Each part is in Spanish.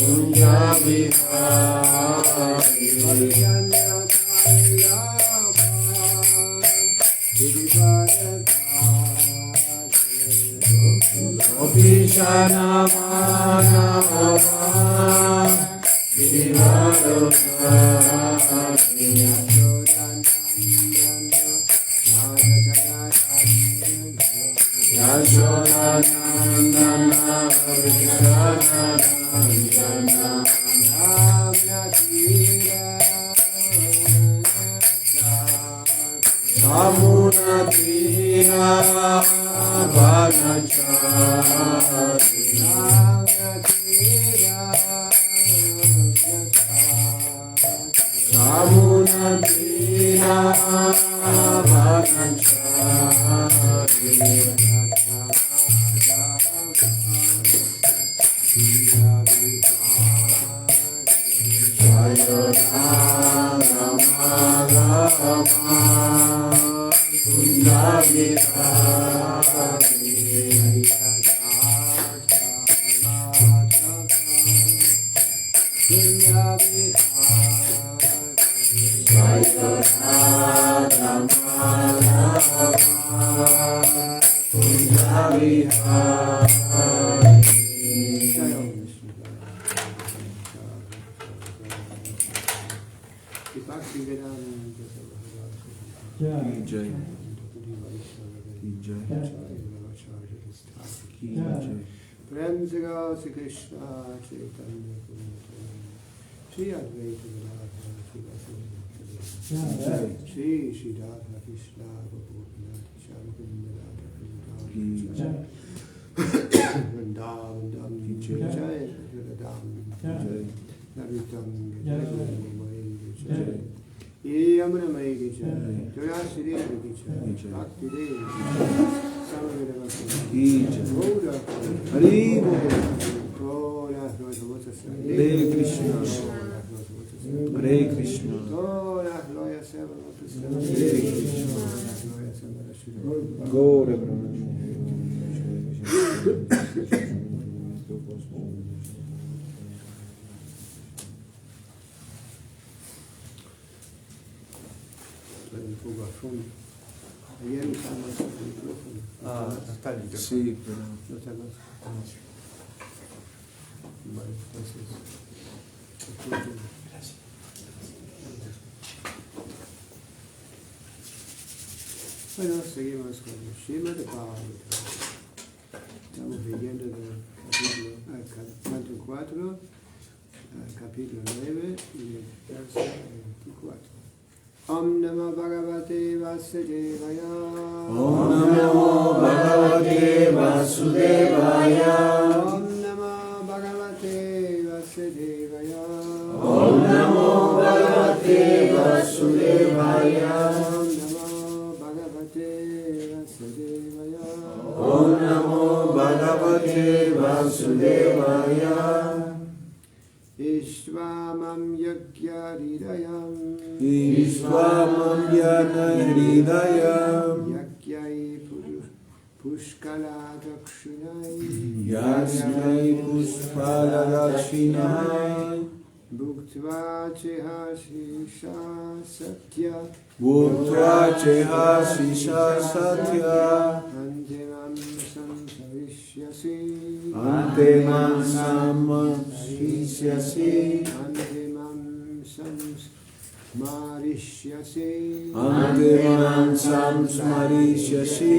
Kunja Vihari Gopishana Manava Prem Jaga Sri Krishna Chaitanya Sri Advaita Gadadhara Sri Sri Radha Krishna Gopinath Shamukunda Radha Vrindavan Dham Jai Radham Narutam Jai Jai Yamuna Mai Jai Jaya Sri Bhakti Bhakti Dev Hari Hare Krishna Hare Krishna Hare Krishna Gaura Ayer usamos el micrófono. Está listo. Sí, pero No está más. Vale, entonces. Gracias. Bueno, seguimos con el Srimad Bhagavatam. Estamos leyendo del canto 4, capítulo 9 y el verso 24. Om Namo Bhagavate Vasudevaya. Om Namo Bhagavate Vasudevaya. Om Namo Bhagavate Vasudevaya. Om Namo Bhagavate Vasudevaya. Om Namo Bhagavate Vasudevaya. Om Namo Bhagavate Vasudevaya. Ishvamam Yagya Hridayam. Ishvamam Yana Hridayam. Yagyai Pushkala Dakshinai. Yasmai Pushpala Dakshinai. Bhuktva Cheha Shisha Satya. Bhutra Cheha Shisha Satya. Antemam Samsavishyasi. Antemam Samsavishyasi. Antemam Samsmarishyasi. Antemam Samsmarishyasi.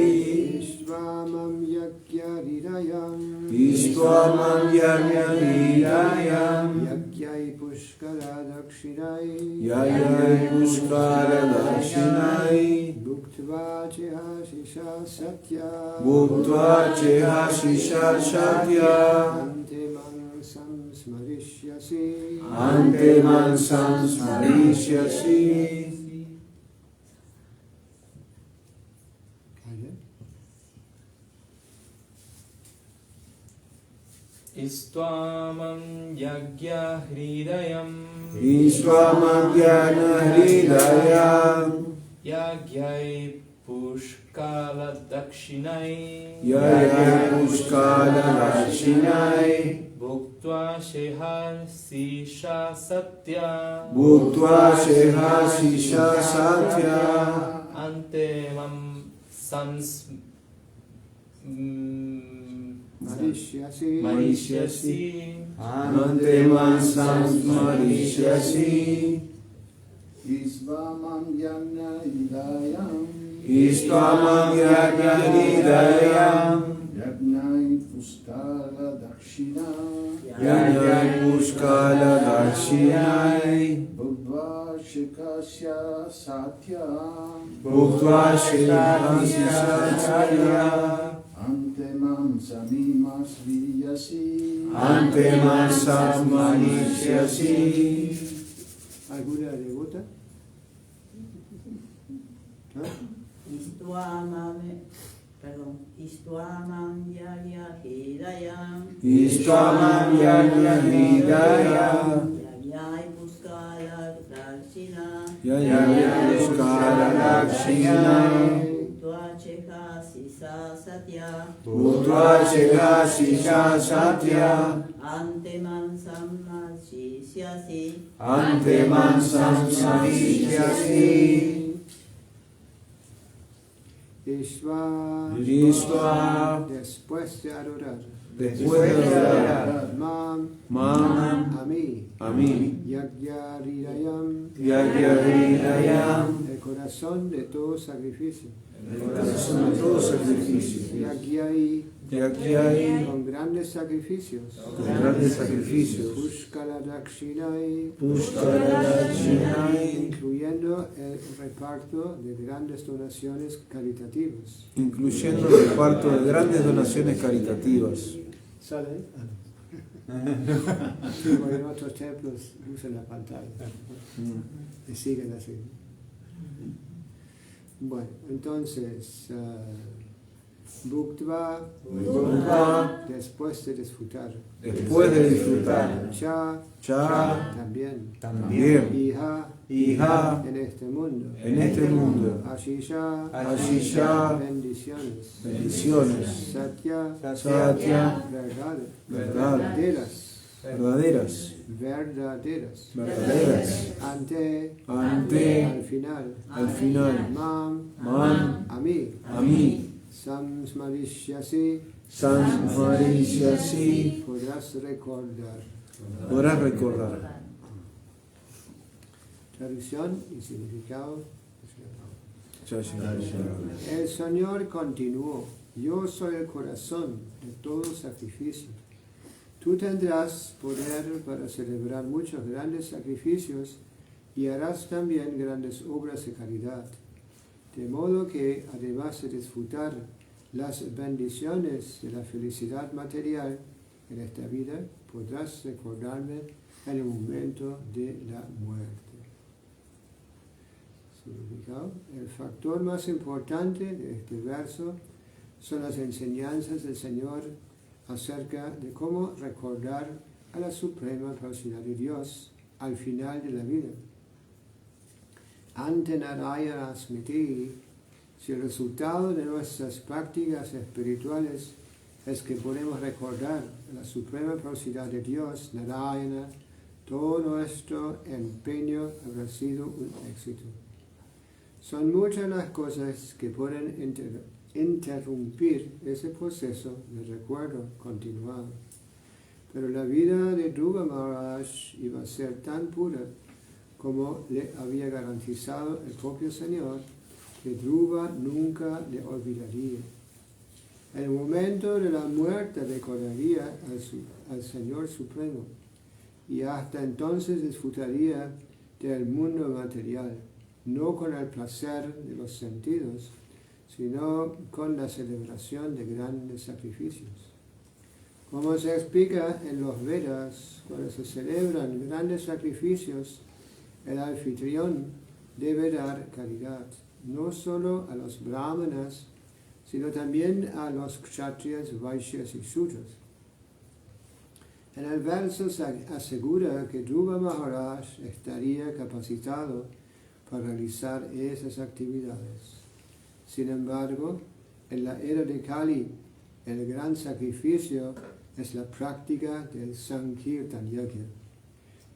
Ishvamam Yagya Hridayam. Ishvamam Yana Hridayam. Yagyai Pushkala Dakshinai. Yayai Pushkala Dakshinai. Bhuktva Cheha Shisha Satya. Bhuktva Cheha Shisha Satya. Antemam Samsmarishyasi. Antemam Samsmarishyasi. Istvamam Yagya Hridayam. Ishvamam Yana Hridayam. Yagyai Pushkala Dakshinai. Yayai Pushkala Dakshinai. Bhuktva Bhuktva Shehar Sisha Satya Bhuktva Shehasisha Satya Ante Mam Marishyasi Ante Mansam Marishyasi Isvamam Yagna Hidayam Istvamam Yagna Hidayam Yagnai Puskala Dakshina Yajnai Puskala Dakshinai Bhagva Shikasya Satya Bhuktva Shehasisha Satya Ante Mam Samimas Viyasi Ante Mansam Marishyasi. ¿Alguna le gusta? Istvamam Yagya Hidayam Istvamam Yagna Hidayam Yagyai Puskala Dakshina Yajnai Puskala Dakshinai Bhuktva Shehasisha Satya Bhuktva Shehasisha Satya Ante Mansam Marishyasi Ante Mansam Marishyasi. Ishva, después de adorar, Después de orar, Mam, Mam, a a mí, mí, Yagya Hridayam, Yajnai el corazón de todo sacrificio, el corazón de todo sacrificio. Yagyai, Yajnai con grandes sacrificios, con grandes sacrificios. Pushkala Dakshinai, Puskala Dakshinai, incluyendo el reparto de grandes donaciones caritativas. incluyendo el reparto de grandes donaciones caritativas. ¿Sale? Sí, porque en otros templos usan la pantalla y siguen así. Bueno, entonces, Bhuktva, Bhuktva, después de disfrutar. después de disfrutar. Cha, Cha, también. también. Iha, Iha, en este mundo. en este mundo. Ashisha, Ashisha, bendiciones. bendiciones. Satya, Satya, verdad. verdad. Verdaderas. Verdaderas. Verdaderas. Verdaderas. Ante, Ante, al final. al final. Mam, Man, a mí. a mí. Samsmarishyasi, San Marishyasi, podrás recordar. podrás recordar. Traducción y significado. Jai. El Señor continuó: yo soy el corazón de todo sacrificio. Tú tendrás poder para celebrar muchos grandes sacrificios y harás también grandes obras de caridad. De modo que, además de disfrutar las bendiciones de la felicidad material en esta vida, podrás recordarme en el momento de la muerte. Significado: el factor más importante de este verso son las enseñanzas del Señor acerca de cómo recordar a la Suprema Personalidad de Dios al final de la vida. Ante Narayana Smriti, si el resultado de nuestras prácticas espirituales es que podemos recordar a la Suprema Personalidad de Dios, Narayana, todo nuestro empeño habrá sido un éxito. Son muchas las cosas que pueden interrumpir ese proceso de recuerdo continuado. Pero la vida de Dhruva Maharaj iba a ser tan pura como le había garantizado el propio Señor, que Dhruva nunca le olvidaría. En el momento de la muerte recordaría al Señor Supremo y hasta entonces disfrutaría del mundo material, no con el placer de los sentidos, sino con la celebración de grandes sacrificios. Como se explica en los Vedas, cuando se celebran grandes sacrificios, el anfitrión debe dar caridad, no solo a los brahmanas, sino también a los kshatriyas, vaishyas y shudras. En el verso se asegura que Dhruva Maharaj estaría capacitado para realizar esas actividades. Sin embargo, en la era de Kali, el gran sacrificio es la práctica del Sankirtan Yajna.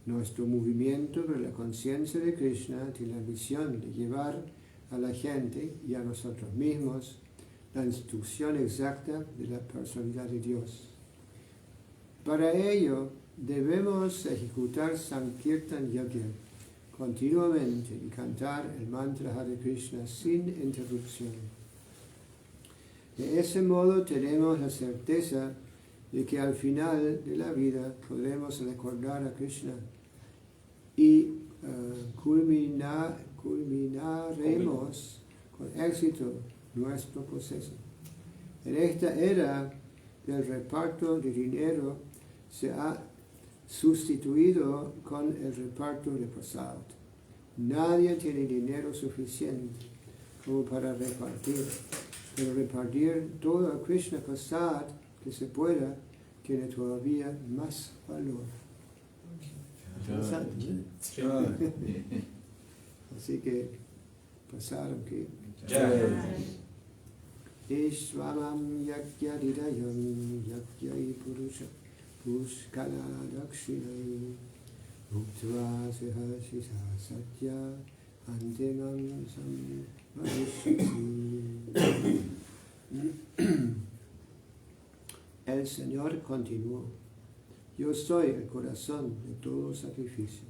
Nuestro movimiento por la conciencia de Krishna tiene la misión de llevar a la gente y a nosotros mismos la instrucción exacta de la personalidad de Dios. Para ello, debemos ejecutar Sankirtan Yajna continuamente y cantar el mantra Hare Krishna sin interrupción. De ese modo tenemos la certeza de que al final de la vida podremos recordar a Krishna y culminaremos con éxito nuestro proceso. En esta era del reparto de dinero se ha sustituido con el reparto de prasad. Nadie tiene dinero suficiente como para repartir, pero repartir todo a Krishna prasad que se pueda tiene todavía más valor. Interesante, ¿no? Así que pasaron que Ishvamam Yakyadidayam Yakyai Purusha Pushkala Dakshinai Muktva Sehashisa Satya Antemam Samvadishiti. El Señor continuó: yo soy el corazón de todo sacrificio.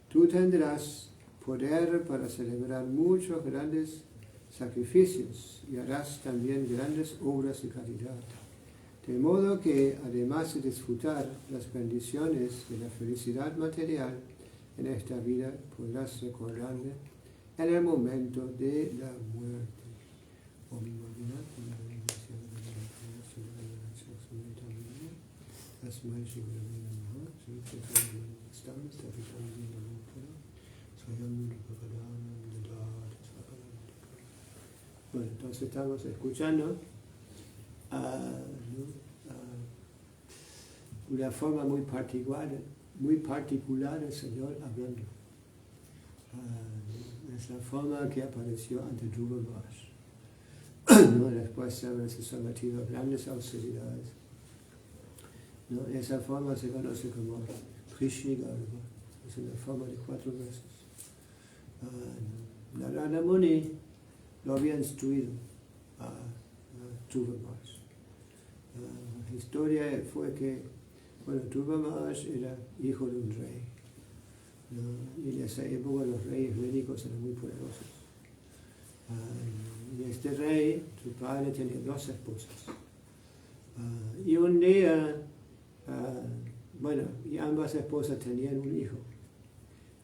Tú tendrás poder para celebrar muchos grandes sacrificios y harás también grandes obras de caridad. De modo que, además de disfrutar las bendiciones de la felicidad material en esta vida, podrás recordarle en el momento de la muerte. Bueno, entonces estamos escuchando una forma muy particular el Señor hablando. Es la forma que apareció ante Dhruva Maharaj. ¿No? Después se ha sometido a grandes austeridades. ¿No? Esa forma se conoce como Prishnigarva. Es una forma de 4 veces. Narada Muni lo había instruido a Dhruva Maharaj. La historia fue que, bueno, Dhruva Maharaj era hijo de un rey, ¿no? Y en esa época los reyes védicos eran muy poderosos. Y este rey, su padre, tenía 2 esposas. Y un día, bueno, y ambas esposas tenían un hijo,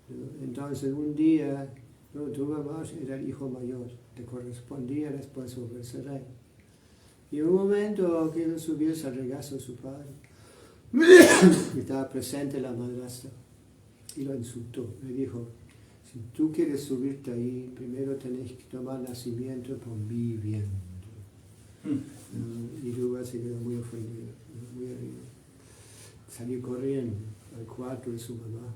¿no? Entonces un día, ¿no? Dhruva Maharaj era el hijo mayor, le correspondía después volverse rey. Y en un momento quiso subirse al regazo de su padre. Estaba presente la madrastra y lo insultó. Le dijo: si tú quieres subirte ahí, primero tenés que tomar nacimiento por mi viento. Y Dhruva se quedó muy ofendido, muy herido. Salió corriendo al cuarto de su mamá.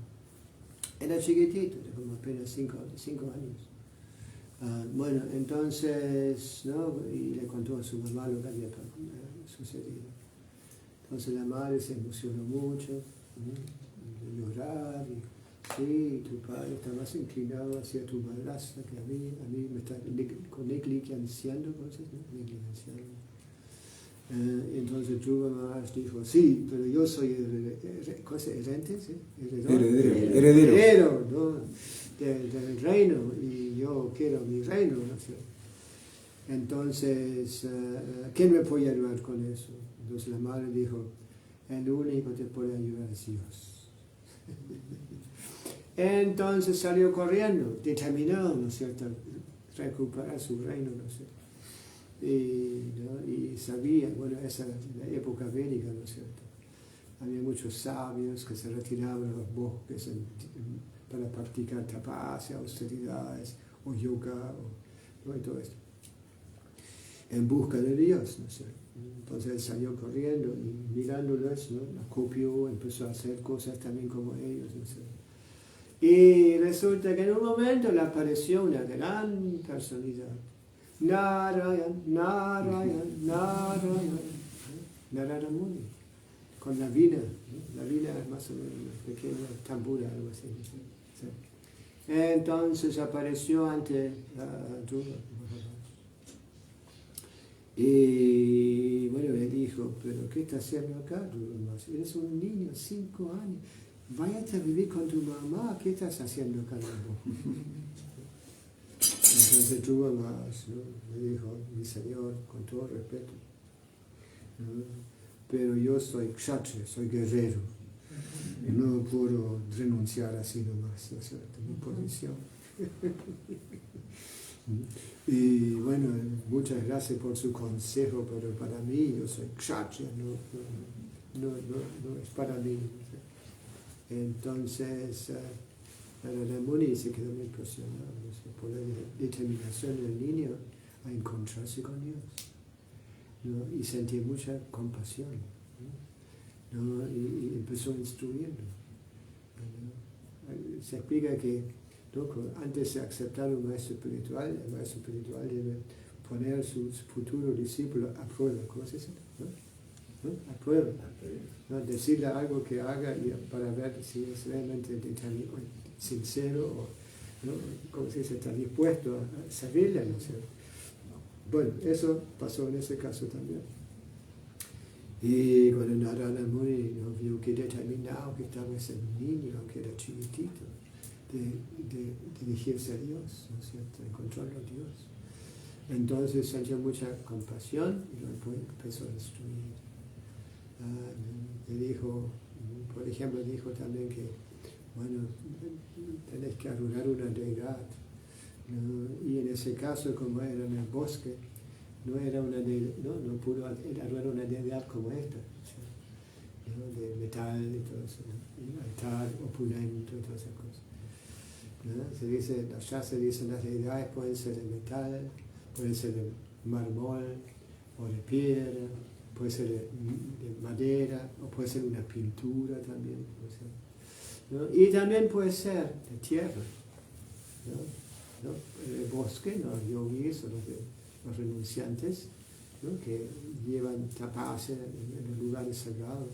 Era chiquitito, de como apenas 5 años. Bueno, entonces, ¿no? Y le contó a su mamá lo que había sucedido. Entonces la madre se emocionó mucho, de llorar, y sí, tu padre está más inclinado hacia tu madrastra que a mí me está negligenciando cosas, ¿no? Negligenciando. Entonces Dhruva Maharaj dijo: sí, pero yo soy heredero, ¿sí? Heredero, ¿no? del reino, y yo quiero mi reino, ¿no? Entonces, ¿quién me puede ayudar con eso? Entonces la madre dijo: el único que te puede ayudar es Dios. Entonces salió corriendo, determinado, ¿no es cierto?, recuperar su reino, ¿no es cierto? Y sabía, bueno, esa era la época védica, ¿no es cierto? Había muchos sabios que se retiraban a los bosques para practicar tapasya, austeridades, o yoga, ¿no? Y todo esto, en busca de Dios, ¿no es cierto? Entonces él salió corriendo y mirándolos, ¿no?, la copió, empezó a hacer cosas también como ellos, ¿no es cierto? Y resulta que en un momento le apareció una gran personalidad. Narayan, Narayan, Narayan, Narada Muni. con la vina. ¿No? La vina es más o menos una pequeña tambura, algo así. ¿Sí? Entonces apareció ante Dhruva. Y bueno, le dijo, pero ¿qué estás haciendo acá, Dhruva? Eres un niño, 5 años. Váyate a vivir con tu mamá, ¿qué estás haciendo acá? Entonces Dhruva, ¿no? Le dijo, mi señor, con todo respeto, ¿no? Pero yo soy kshatriya, soy guerrero, y no puedo renunciar así nomás, ¿no es cierto? Mi posición. Y bueno, muchas gracias por su consejo, pero para mí yo soy kshatriya, no es para mí. Entonces, Narada Muni se quedó muy impresionado, ¿no? Por la determinación del niño a encontrarse con Dios, ¿no? Y sentía mucha compasión, ¿no? Y empezó a instruirlo, ¿no? Se explica que, ¿no? Antes de aceptar un maestro espiritual, el maestro espiritual debe poner a su futuro discípulo a prueba. ¿Cómo se dice? ¿No? A prueba, ¿no? Decirle algo que haga para ver si es realmente sincero o, ¿no? ¿Cómo se dice? Está dispuesto a servirle, ¿no? Bueno, eso pasó en ese caso también. Y cuando Narada Muni, ¿no? Vio que determinado que estaba ese niño, aunque era chiquitito, de dirigirse a Dios, ¿no es cierto? Encontrarlo a Dios. Entonces sintió mucha compasión y luego empezó a instruir. Le dijo, por ejemplo, dijo también que, bueno, tenés que adorar una deidad, ¿no? Y en ese caso, como era en el bosque, no era una deidad, no pudo adorar una deidad como esta, ¿no? De metal y todo eso, ¿no? Y altar opulento y todas esas cosas, ¿no? Se dice, allá se dicen las deidades pueden ser de metal, pueden ser de mármol o de piedra, puede ser de madera, o puede ser una pintura también, ¿no? Y también puede ser de tierra, ¿no? En el bosque, los yogis o los renunciantes, ¿no? Que llevan tapas en los lugares sagrados,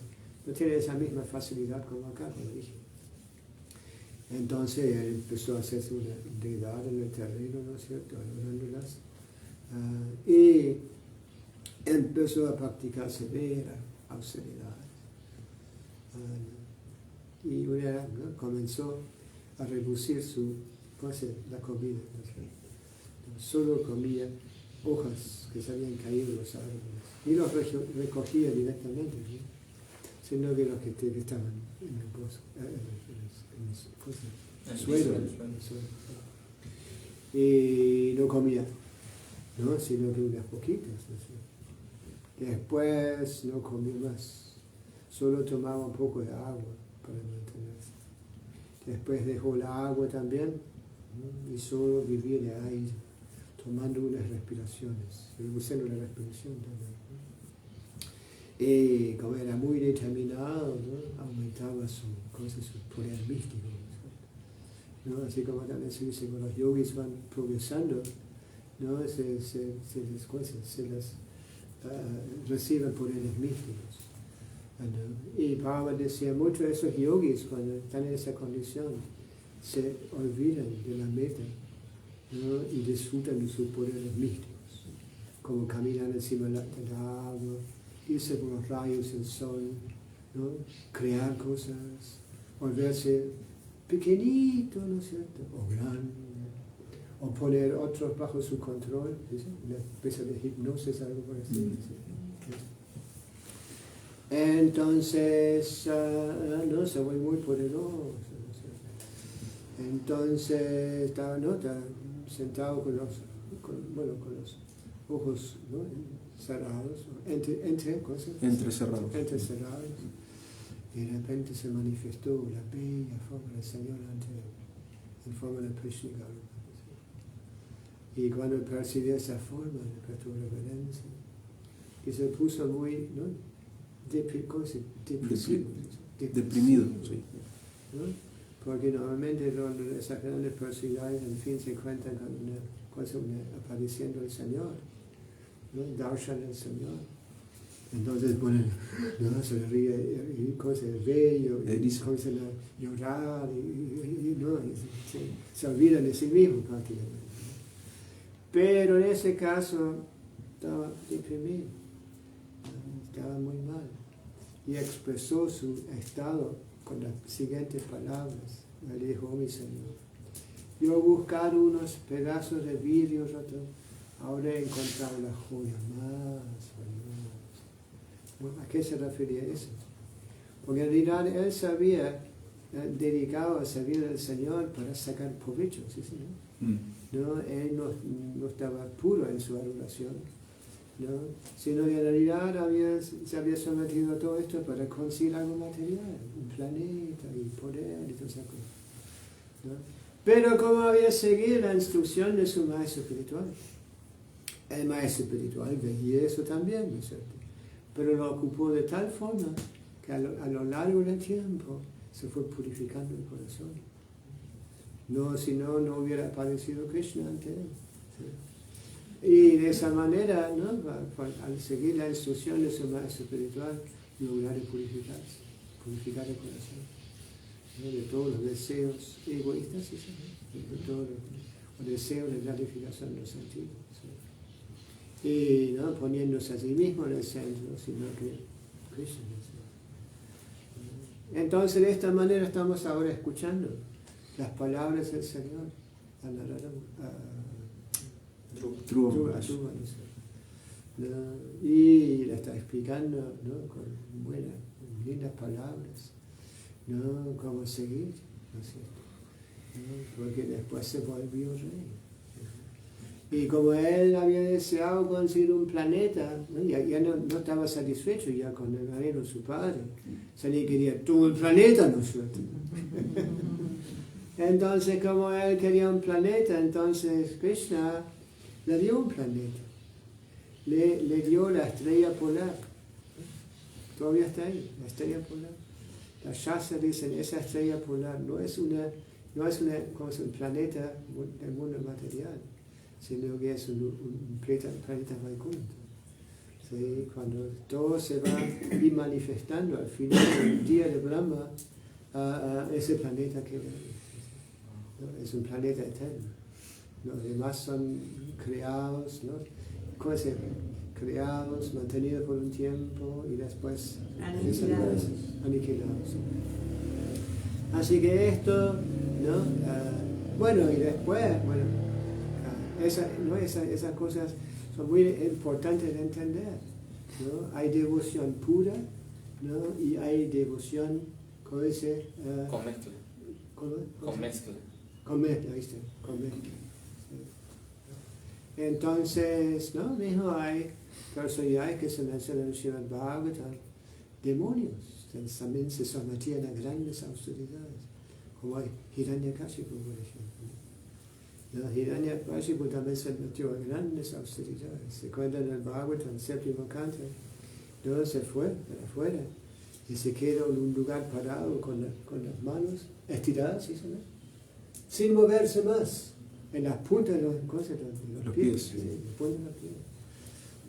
no tienen esa misma facilidad como acá, como dije. Entonces él empezó a hacerse una deidad en el terreno, ¿no es cierto?, adorándolas. Y empezó a practicar severa austeridad. Y una vez, ¿no? Comenzó a reducir la comida, ¿no? Solo comía hojas que se habían caído de los árboles y los recogía directamente, ¿no? Sino que los que estaban en el bosque, en el suelo. Y no comía, ¿no? Sino que unas poquitas, ¿no? Después no comió más, solo tomaba un poco de agua para mantenerse. Después dejó la agua también, ¿no? Y solo vivía de aire, tomando unas respiraciones, reduciendo la respiración también, ¿no? Y como era muy determinado, ¿no? Aumentaba su poder místico, ¿no? Así como también se dice, cuando los yogis van progresando, ¿no? Reciben poderes místicos, ¿no? Y Baba decía, muchos de esos yogis cuando están en esa condición se olvidan de la meta, ¿no? Y disfrutan de sus poderes místicos, como caminar encima del agua, irse por los rayos del sol, ¿no? Crear cosas, volverse pequeñito, ¿no es cierto?, o grande, o poner otros bajo su control, ¿sí? Una especie de hipnosis, algo por así decirlo. Entonces, no, se vuelve muy poderoso, ¿no es cierto? Entonces estaba, ¿no?, sentado con los ojos, ¿no?, cerrados, entrecerrados, y de repente se manifestó la bella forma del Señor en forma de Prishnigarupa. Y cuando percibió esa forma, le prestó reverencia y se puso muy, ¿no?, deprimido, sí. ¿No? Porque normalmente esas grandes personalidades, en fin, se encuentran con una aparición del Señor, ¿no? Darshan del Señor. Entonces ponen, no, se ríe, y cosas bello, y comienzan a llorar, se olvidan de sí mismos prácticamente. Pero en ese caso estaba deprimido, estaba muy mal, y expresó su estado con las siguientes palabras. Le dijo: oh, mi Señor, yo buscar unos pedazos de vidrio roto, ahora he encontrado la joya más valiosa. Bueno, ¿a qué se refería eso? Porque en realidad él se había dedicado a servir al Señor para sacar provecho, ¿sí, señor? ¿No? Él no estaba puro en su adoración, ¿no? Sino que en realidad se había sometido a todo esto para conseguir algo material, un planeta y poder y todas esas cosas, ¿no? Pero como había seguido la instrucción de su maestro espiritual, el maestro espiritual veía eso también, ¿no es cierto? Pero lo ocupó de tal forma que a lo largo del tiempo se fue purificando el corazón. No, si no, no hubiera aparecido Krishna ante él, ¿sí? Y de esa manera, ¿no? Al seguir la instrucción de su maestro espiritual, lograr purificarse, purificar el corazón, ¿no? De todos los deseos egoístas, ¿sí? De todos los deseos de gratificación de los sentidos, ¿sí? Y no poniéndose a sí mismo en el centro, sino que Krishna. Entonces, de esta manera estamos ahora escuchando las palabras del Señor a Dhruva, ¿no? Y la está explicando, ¿no? Con buenas, lindas palabras, ¿no? Cómo seguir, ¿no es cierto? ¿No? Porque después se volvió rey. Y como él había deseado conseguir un planeta, ¿no? ya no estaba satisfecho ya con el marido su padre. Se le quería todo el planeta, ¿no es cierto? Entonces, como él quería un planeta, entonces Krishna le dio un planeta. Le dio la estrella polar. Todavía está ahí, la estrella polar. Las Shastras dicen, esa estrella polar no es un planeta del mundo material, sino que es un planeta Vaikuntha. ¿Sí? Cuando todo se va a ir manifestando al final del día de Brahma, ese planeta que ¿no? Es un planeta eterno. Los demás son creados, ¿no? ¿Cómo se llama? Creados, mantenidos por un tiempo y después aniquilados. Así que esto, ¿no? Bueno, y después, bueno, esas cosas son muy importantes de entender, ¿no? Hay devoción pura, ¿no? Y hay devoción, ¿cómo dice? Con mezcla. Con mezcla. Con mezcla, ¿viste? Con mezcla. Entonces, ¿no? Mismo hay personalidades que se mencionan en Srimad Bhagavatam, demonios, que también se sometían a grandes austeridades, como hay Hiranyakashipu, por ejemplo. ¿No? Hiranyakashipu también se metió a grandes austeridades. Se cuenta en el Bhagavatam, séptimo canto, ¿no? Se fue para afuera y se quedó en un lugar parado con las manos estiradas, ¿sí? Sin moverse más, en las puntas de los pies. Sí, ponen los pies.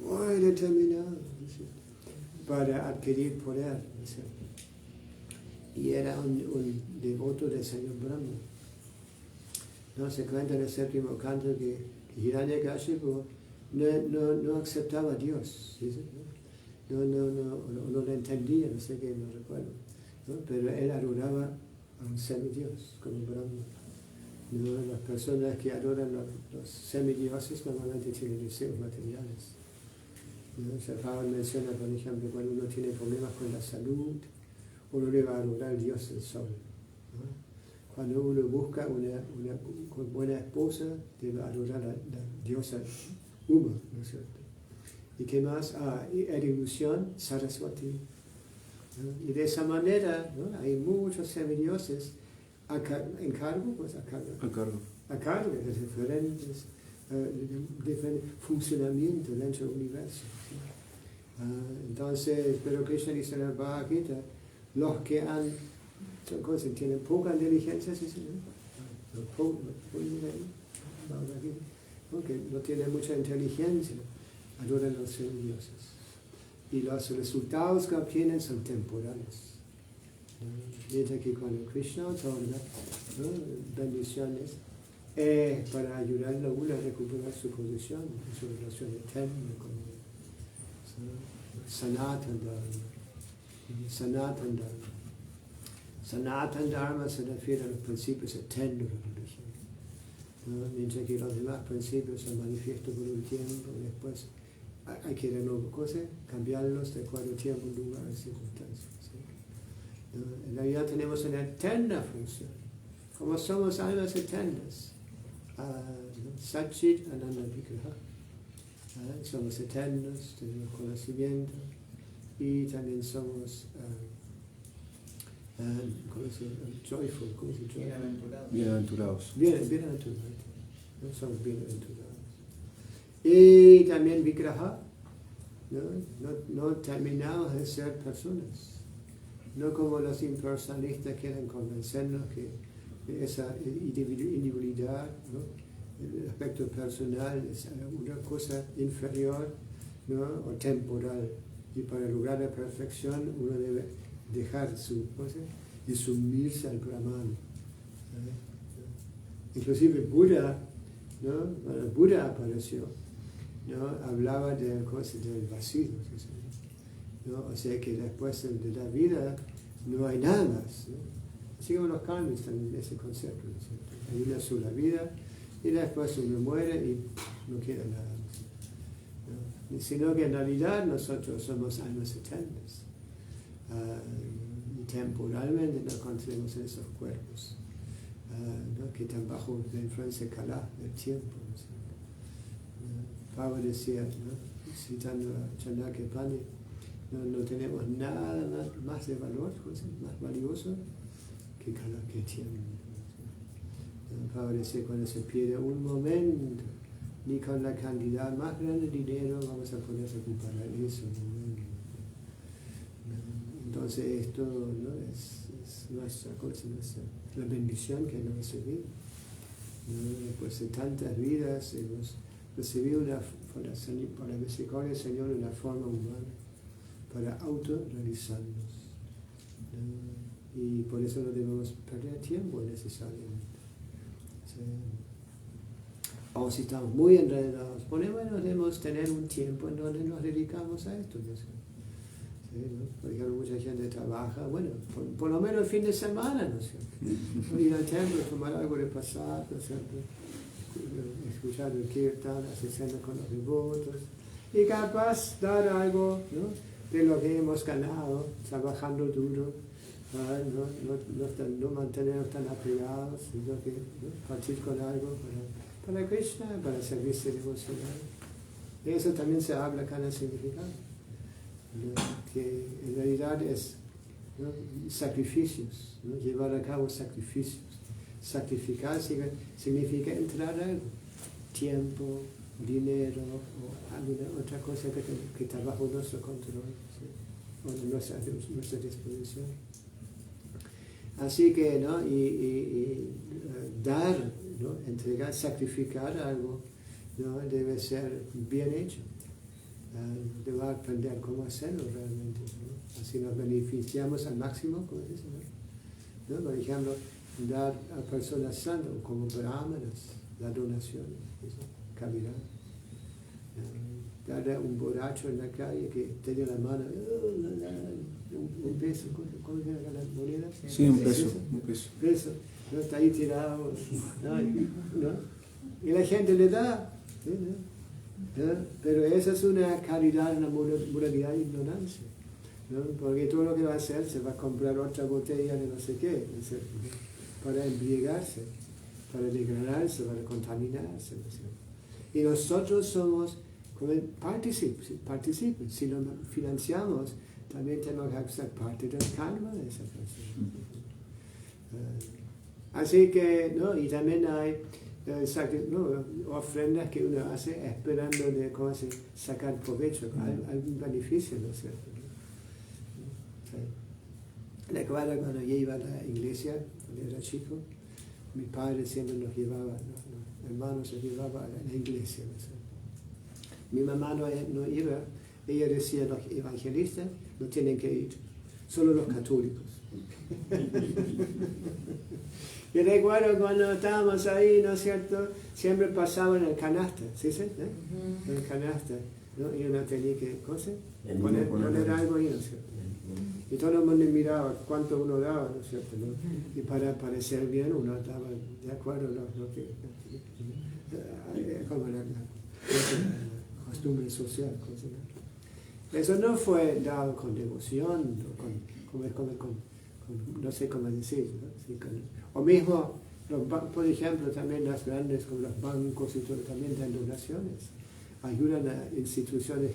Muy determinado, ¿sí? Para adquirir poder, ¿sí? Y era un devoto del Señor Brahma. No se cuenta en el séptimo canto que Hiranyakashipu no aceptaba a Dios, ¿sí? No lo entendía, no sé qué, no recuerdo, ¿no? Pero él adoraba a un semidios como Brahma. ¿No? Las personas que adoran los semidioses normalmente tienen deseos materiales, ¿no? Prabhupada menciona, por ejemplo, cuando uno tiene problemas con la salud, uno le va a adorar al dios del sol, ¿no? Cuando uno busca una buena esposa, debe adorar a la diosa Uma, ¿no es cierto? ¿Y qué más? Ilusión, Saraswati, ¿no? Y de esa manera, ¿no? Hay muchos semidioses a cargo de diferentes funcionamientos dentro del universo, ¿sí? Entonces, pero Krishna dice en el Bhagavad Gita, los que tienen poca inteligencia, ¿sí? Que no tienen mucha inteligencia, adoran a los semidioses. y los resultados que obtienen son temporales. Mientras que cuando Krishna otorga, ¿no?, bendiciones, para ayudarle a uno a recuperar su posición, su relación eterna con Sanatan Dharma. Sanatan Dharma. Sanatan Dharma se refiere a los principios eternos de la religión, ¿no? Mientras que los demás principios son manifiestos por un tiempo y después hay que de nuevo cambiarlos de acuerdo a tiempo, lugar y circunstancias, ¿sí? ¿No? En realidad tenemos una eterna función. Como somos almas eternas, Satchit Ananda Vigraha, somos eternos, tenemos conocimiento y también somos joyful, ¿cómo se llama? Bienaventurados. Bienaventurados, ¿no? Somos bienaventurados. Y también Vigraha, no terminamos de ser personas, no como los impersonalistas quieren convencernos que esa individualidad, ¿no?, el aspecto personal es una cosa inferior, ¿no?, o temporal, y para lograr la perfección uno debe dejar y sumirse al Brahman. Inclusive Buda, ¿no?, cuando Buda apareció, ¿no?, hablaba del vacío, ¿no? O sea que después de la vida no hay nada más, ¿no? Así como los karmis también ese concepto, ¿no? Hay una sola vida y después uno muere y no queda nada más, ¿no? Sino que en realidad nosotros somos almas eternas, y temporalmente nos encontramos en esos cuerpos, ¿no?, que están bajo la influencia Kala del tiempo, ¿no? Pablo decía, ¿no?, citando a Chanakya-Pani, no tenemos nada más de valor, más valioso que tiempo. Pablo decía, cuando se pierde un momento, ni con la cantidad más grande de dinero vamos a poder recuperar eso. Entonces esto, ¿no?, es nuestra cosa, la bendición que hemos recibido, ¿no? Después de tantas vidas hemos recibido por la misericordia del Señor una forma humana para autorrealizarnos, ¿no? Y por eso no debemos perder tiempo necesariamente. ¿Sí? O si estamos muy enredados, debemos tener un tiempo en donde nos dedicamos a esto. ¿Sí? ¿No? Por ejemplo, mucha gente trabaja, por lo menos el fin de semana, ¿no es cierto? Ir al templo, tomar algo de pasar, ¿no es cierto?, escuchar el kirtan, hacer cena con los devotos, y capaz dar algo, ¿no?, de lo que hemos ganado, trabajando duro, no mantenernos tan apegados, sino que, ¿no?, partir con algo para Krishna, para servirse devocional. Y eso también se habla acá en el significado, ¿no?, que en realidad es, ¿no?, sacrificios, ¿no?, llevar a cabo sacrificios. Sacrificar significa entrar algo, tiempo, dinero o alguna otra cosa que está bajo nuestro control, ¿sí?, o de nuestra disposición. Así que, ¿no?, dar, ¿no?, entregar, sacrificar algo, ¿no?, debe ser bien hecho. Debe aprender cómo hacerlo realmente, ¿no? Así nos beneficiamos al máximo, como dice, ¿no? Por ejemplo, dar a personas santas como brahmanas, la donación, caridad. Darle a un borracho en la calle que te dio la mano, un peso, ¿cómo se llama la moneda? Sí, un peso. ¿no? Está ahí tirado, ¿no? Y la gente le da, ¿no? Pero esa es una caridad, una moralidad de ignorancia, ¿no? Porque todo lo que va a hacer se va a comprar otra botella de no sé qué, para embriagarse, para degradarse, para contaminarse, ¿no? Y nosotros somos partícipes. Si lo financiamos, también tenemos que ser parte del karma de esa persona. Así que, ¿no? Y también hay ofrendas que uno hace esperando de sacar provecho, algún beneficio, ¿no es cierto? Sí. Recuerdo cuando yo iba a la iglesia, cuando era chico, mi padre siempre nos llevaba, los hermanos nos llevaba a la iglesia, ¿no es cierto? Mi mamá no iba ella decía, los evangelistas no tienen que ir, solo los católicos. Y recuerdo cuando estábamos ahí, ¿no es cierto? Siempre pasaban el canasta, ¿sí? El canasta, ¿no? Y uno tenía que, poner algo ahí, ¿no es cierto? Y todo el mundo miraba cuánto uno daba, ¿no es cierto? ¿No? Y para parecer bien uno daba, de acuerdo, como la costumbre social. Eso no fue dado con devoción, no sé cómo decir, ¿no? Sí, o mismo, por ejemplo, también las grandes, como los bancos y todo, también dan donaciones, ayudan a instituciones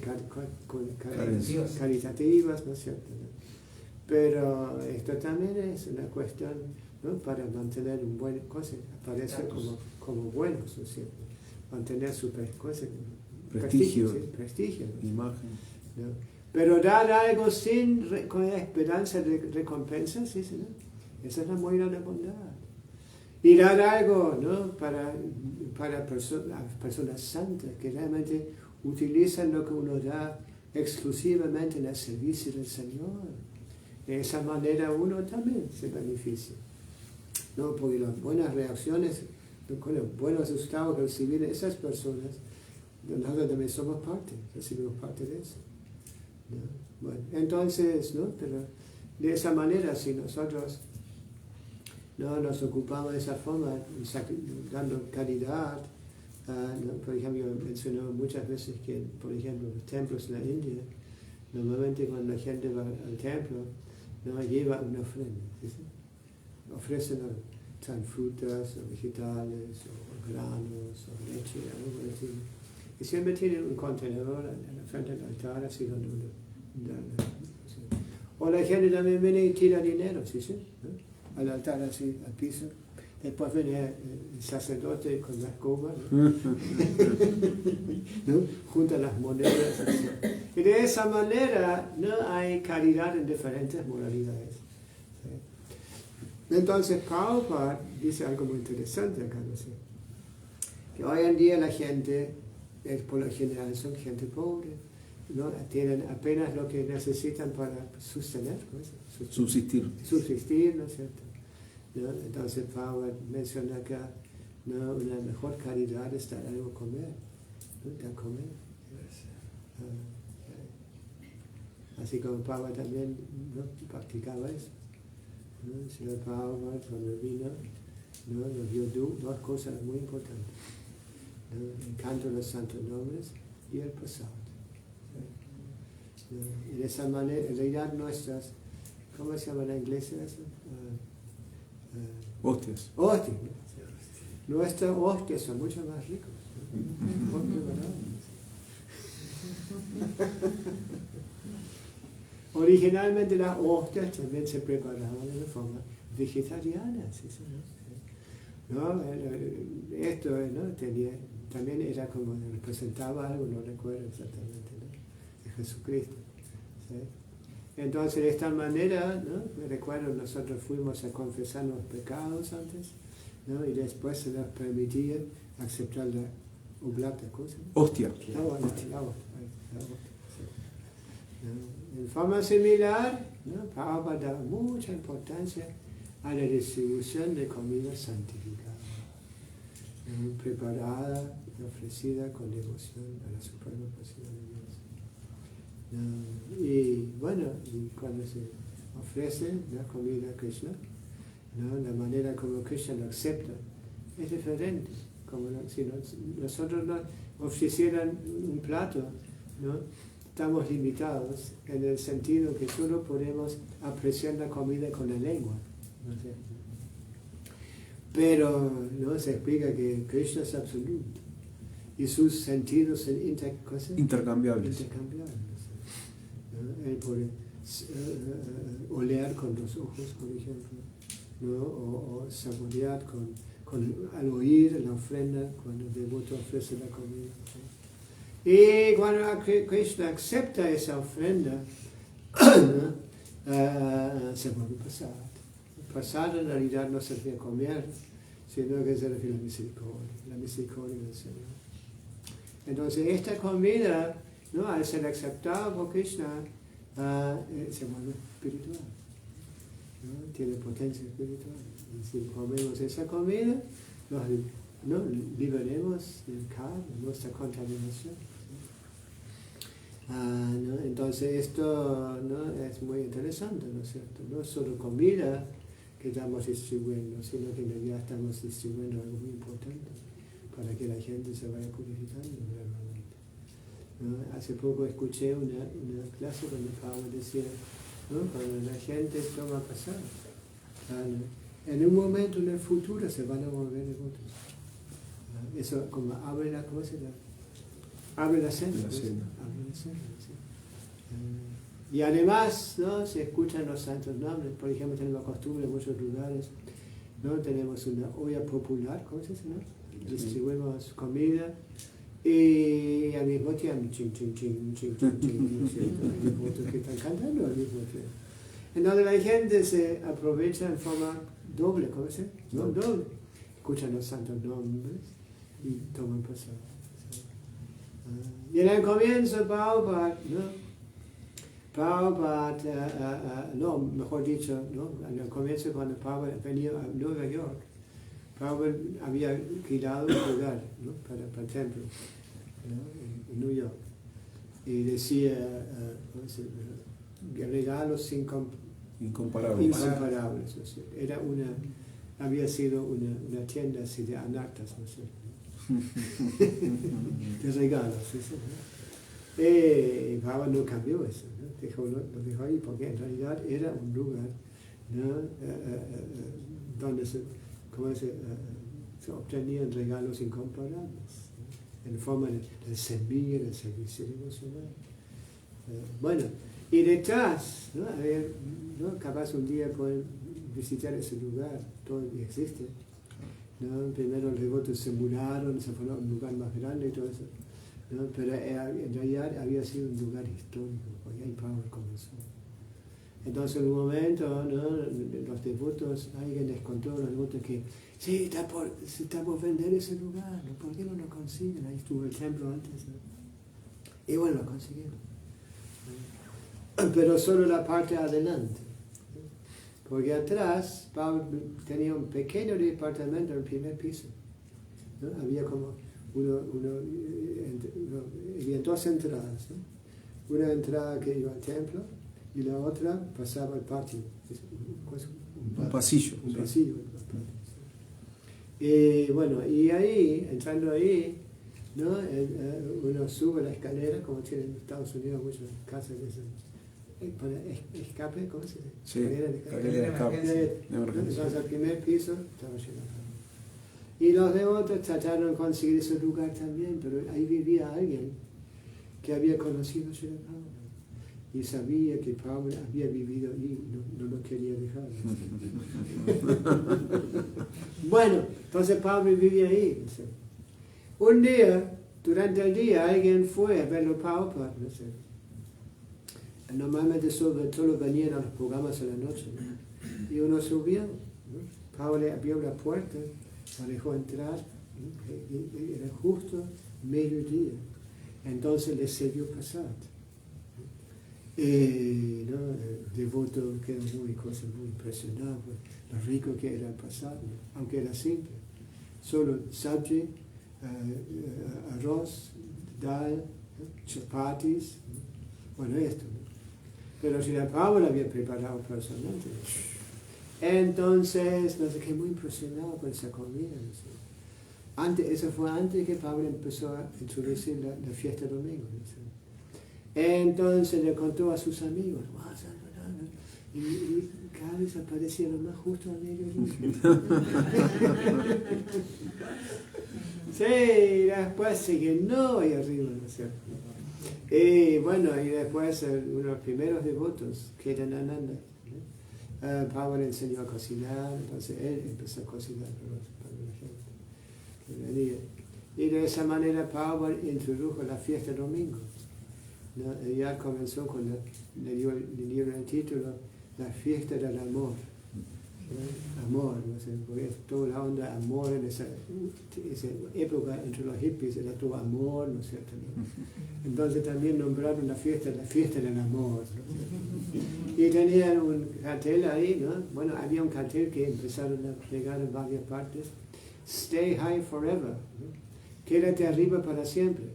caritativas, ¿no es cierto? ¿No? Pero esto también es una cuestión, ¿no? Para mantener un buen cosa, aparece como buenos, ¿no es cierto? Mantener su prestigio, ¿sí? Prestigio, ¿no? Imagen. ¿No? Pero dar algo con esperanza de recompensa, ¿sí? ¿No? Esa es la muy grande bondad. Y dar algo, ¿no? para personas santas que realmente utilizan lo que uno da exclusivamente en el servicio del Señor. De esa manera uno también se beneficia, ¿no? Porque las buenas reacciones, con los buenos estados que reciben esas personas, nosotros también somos parte, recibimos parte de eso, ¿no? Bueno, entonces, ¿no? Pero de esa manera, si nosotros no nos ocupamos de esa forma, dando caridad, ¿no? Por ejemplo, he mencionado muchas veces que, por ejemplo, los templos en la India, normalmente cuando la gente va al templo, no lleva una ofrenda, ¿sí? Ofrecen, traen frutas, o vegetales, o granos, o leche, algo así. Y siempre tienen un contenedor en la frente del altar, así donde uno da, ¿sí? O la gente también viene y tira dinero, ¿sí? ¿No? Al altar, así, al piso. Después viene el sacerdote con la escoba, ¿no? ¿No? Junta las monedas. Así. Y de esa manera no hay caridad en diferentes modalidades. ¿Sí? Entonces Prabhupada dice algo muy interesante acá, ¿no? ¿Sí? Que hoy en día la gente, por lo general, son gente pobre, ¿no? Tienen apenas lo que necesitan para sostener, ¿no? Subsistir, ¿no es cierto? ¿No? Entonces Prabhupada menciona acá, ¿no? Una mejor caridad es dar algo a comer, ¿no? Dar comer. Así como Prabhupada también, ¿no? Practicaba eso, ¿no? Si el Prabhupada cuando vino, ¿no? Nos dio dos cosas muy importantes, ¿no? El canto de los santos nombres y el prasad, ¿no? Y de esa manera, en realidad nuestras, ¿cómo se llama en la iglesia eso? Hostias. Hostias. Nuestras hostias son mucho más ricos, ¿no? Originalmente las hostias también se preparaban de forma vegetariana, ¿sí? ¿No? Esto, ¿no? También era como representaba algo, no recuerdo exactamente, ¿no? De Jesucristo, ¿sí? Entonces, de esta manera, ¿no? Me recuerdo, nosotros fuimos a confesar los pecados antes, ¿no? Y después se nos permitía aceptar la oblata, cosa. Hostia. La hostia. ¿No? En forma similar, ¿no? Prabhupada da mucha importancia a la distribución de comida santificada, ¿no? Preparada y ofrecida con devoción a la suprema pasión de Dios. Y bueno, y cuando se ofrece la comida a Krishna, ¿no? La manera como Krishna lo acepta es diferente. Como si nosotros nos ofrecieran un plato, ¿no? Estamos limitados en el sentido que solo podemos apreciar la comida con la lengua, ¿no? Pero no se explica que Krishna es absoluto y sus sentidos son intercambiables. Él puede olear con los ojos, por ejemplo, ¿no? O saborear al oír la ofrenda cuando el devoto ofrece la comida, ¿sí? Y cuando Krishna acepta esa ofrenda, ¿no? Se vuelve pasado. Pasado en realidad no se refiere a comer, sino que se refiere a la misericordia del Señor. Entonces esta comida ¿no? Al ser aceptado por Krishna, se vuelve espiritual, ¿no? Tiene potencia espiritual. Y si comemos esa comida, nos liberemos del karma, nuestra contaminación. ¿No? Entonces esto, ¿no? Es muy interesante, ¿no es cierto? No es solo comida que estamos distribuyendo, sino que ya estamos distribuyendo algo muy importante para que la gente se vaya purificando realmente, ¿no? Hace poco escuché una clase donde Pablo decía, ¿no? Cuando la gente toma pasar, ¿no? En un momento en el futuro se van a volver devotos. Eso como abre la cosa, abre la senda. ¿Sí? Y además, ¿no? Se escuchan los santos nombres. Por ejemplo, tenemos costumbre en muchos lugares, ¿no? Tenemos una olla popular, ¿cómo se dice? ¿No? Distribuimos comida y al mismo tiempo, ching, ching, ching, ching, ching, ching, ¿no es cierto? Hay otros que están cantando al mismo tiempo. En donde la gente se aprovecha en forma doble, ¿cómo se dice? No, doble. Escuchan los santos nombres y toman pasado. Y en el comienzo, Prabhupada, ¿no? No, mejor dicho, ¿no? En el comienzo, cuando Prabhupada venía a Nueva York, Prabhupada había alquilado un lugar, ¿no? para el templo, ¿no? En New York. Y decía, regalos incomparables. ¿No? Era había sido una tienda así de anartas, ¿no es cierto? De regalos, ¿no? Prabhupada no cambió eso, ¿no? Lo dejó ahí porque en realidad era un lugar, ¿no? Donde se obtenían regalos incomparables, ¿no? En forma de servir, de servicio devocional. Bueno, y detrás, ¿no? ¿no? Capaz un día pueden visitar ese lugar, todavía existe, ¿no? Primero los devotos se mudaron, se fueron a un lugar más grande y todo eso, ¿no? Pero en realidad había sido un lugar histórico, porque ahí Prabhupada comenzó. Entonces en un momento, ¿no? Los devotos, alguien les contó a los devotos que sí, se está por vender ese lugar, ¿no? ¿Por qué no lo consiguen? Ahí estuvo el templo antes, ¿no? Y bueno, lo consiguieron, ¿no? Pero solo la parte adelante. Porque atrás, Pablo tenía un pequeño departamento en el primer piso, ¿no? Había como había dos entradas, ¿no? Una entrada que iba al templo y la otra pasaba al patio. Un pasillo. Un pasillo. Y bueno, y ahí, entrando ahí, ¿no? Uno sube la escalera, como tienen en Estados Unidos muchas casas de esas. Para escape, ¿cómo se dice? Sí, escalera de escape. Entonces al primer piso estaba lleno. Y los devotos trataron de conseguir ese lugar también, pero ahí vivía alguien que había conocido a Srila Prabhupada y sabía que Prabhupada había vivido allí, no lo quería dejar. Bueno, entonces Prabhupada vivía ahí. Un día, durante el día, alguien fue a verlo a Prabhupada, no sé. Normalmente solo venían a los programas en la noche, ¿no? Y uno subió, ¿no? Pablo le abrió la puerta, lo dejó entrar, ¿no? Y era justo mediodía. Entonces le cedió pasar. ¿No? El devoto quedó muy impresionado por lo rico que era el pasar, ¿no? Aunque era simple. Solo sabji, arroz, dal, ¿no? Chapatis, ¿no? Bueno, esto, ¿no? Pero si la Prabhupada lo había preparado personalmente. Entonces, no sé qué, muy impresionado con esa comida. No sé. Eso fue antes que Prabhupada empezó a introducir la fiesta domingo. No sé. Entonces le contó a sus amigos, y cada vez aparecieron más justo al mediodía. Sí, después sigue no y arriba, ¿no es cierto? Y bueno, y después uno de los primeros devotos, Ketananda, ¿no? Prabhupada le enseñó a cocinar, entonces él empezó a cocinar para la gente que venía. Y de esa manera Prabhupada introdujo la fiesta domingo, ¿no? Y ya comenzó con le dieron el título La fiesta del amor, Amor, no sé, porque es toda la onda de amor en esa época entre los hippies, era todo amor, ¿no es cierto? ¿No? Entonces también nombraron la fiesta del amor, ¿no? Y tenían un cartel ahí, ¿no? Bueno, había un cartel que empezaron a pegar en varias partes: Stay high forever, ¿no? Quédate arriba para siempre,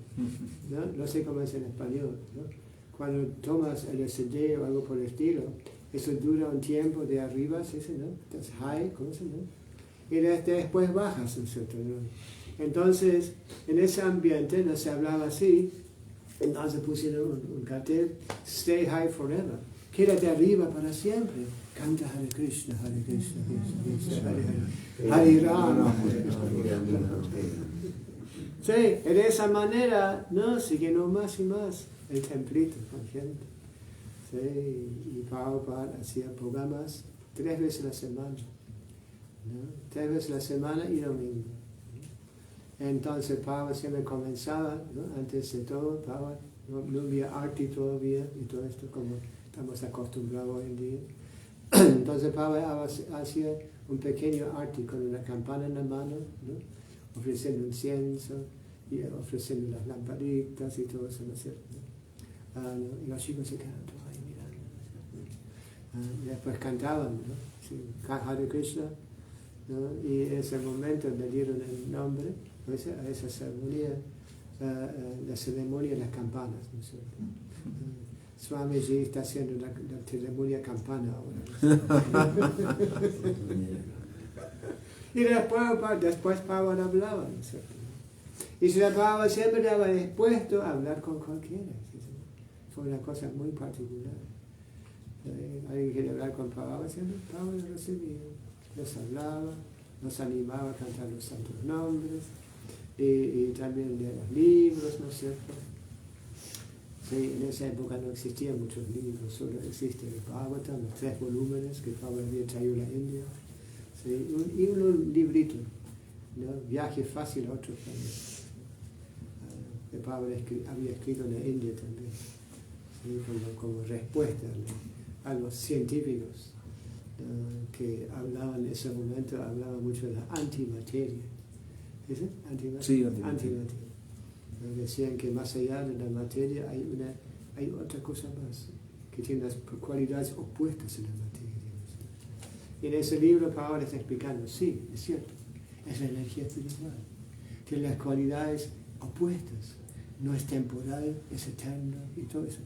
¿no? No sé cómo es en español, ¿no? Cuando tomas LSD o algo por el estilo, eso dura un tiempo de arriba, ¿sí? ¿No? Estás high, ¿cómo se llama? Y después bajas, ¿no es cierto? ¿No? Entonces, en ese ambiente no se hablaba así, entonces pusieron un cartel: Stay high forever, quédate arriba para siempre. Canta Hare Krishna, Hare Krishna, Krishna, Hare Hare, Hare Rama. Sí, de esa manera, ¿no? Siguiendo más y más el templito con gente. Sí, y Prabhupada hacía programas 3 veces a la semana, ¿no? 3 veces a la semana y domingo, ¿no? Entonces Prabhupada siempre comenzaba, ¿no? Antes de todo, Prabhupada no había arte todavía y todo esto como estamos acostumbrados hoy en día. Entonces Prabhupada hacía un pequeño arte con una campana en la mano, ¿no? Ofreciendo incienso y ofreciendo las lamparitas y todo eso, ¿no es cierto? ¿No? Y los chicos se quedaban todos ahí mirando, ¿no? Y después cantaban, ¿no? Sí, Hare Krishna, ¿no? Y en ese momento le dieron el nombre a esa ceremonia, la ceremonia de las campanas, ¿no es cierto? Swamiji está haciendo la ceremonia campana ahora. Y después Prabhupada hablaba, ¿no es cierto? Y si la Prabhupada siempre estaba dispuesto a hablar con cualquiera, ¿sí? Fue una cosa muy particular. Alguien quería hablar con Prabhupada, siempre Prabhupada lo recibía, nos hablaba, nos animaba a cantar los santos nombres, y también leer los libros, ¿no es cierto? Sí, en esa época no existían muchos libros, solo existe el Bhagavatam, los 3 volúmenes que Prabhupada había traído a la India. Sí, y un librito, ¿no? Viaje fácil a otros países, que Prabhupada había escrito en la India también, ¿sí? como respuesta a los científicos que hablaban en ese momento, hablaban mucho de la antimateria. ¿Sí? Antimateria. Decían que más allá de la materia hay otra cosa más, que tiene las cualidades opuestas a la materia. Y en ese libro Prabhupada está explicando, sí, es cierto, es la energía espiritual, tiene las cualidades opuestas, no es temporal, es eterno y todo eso.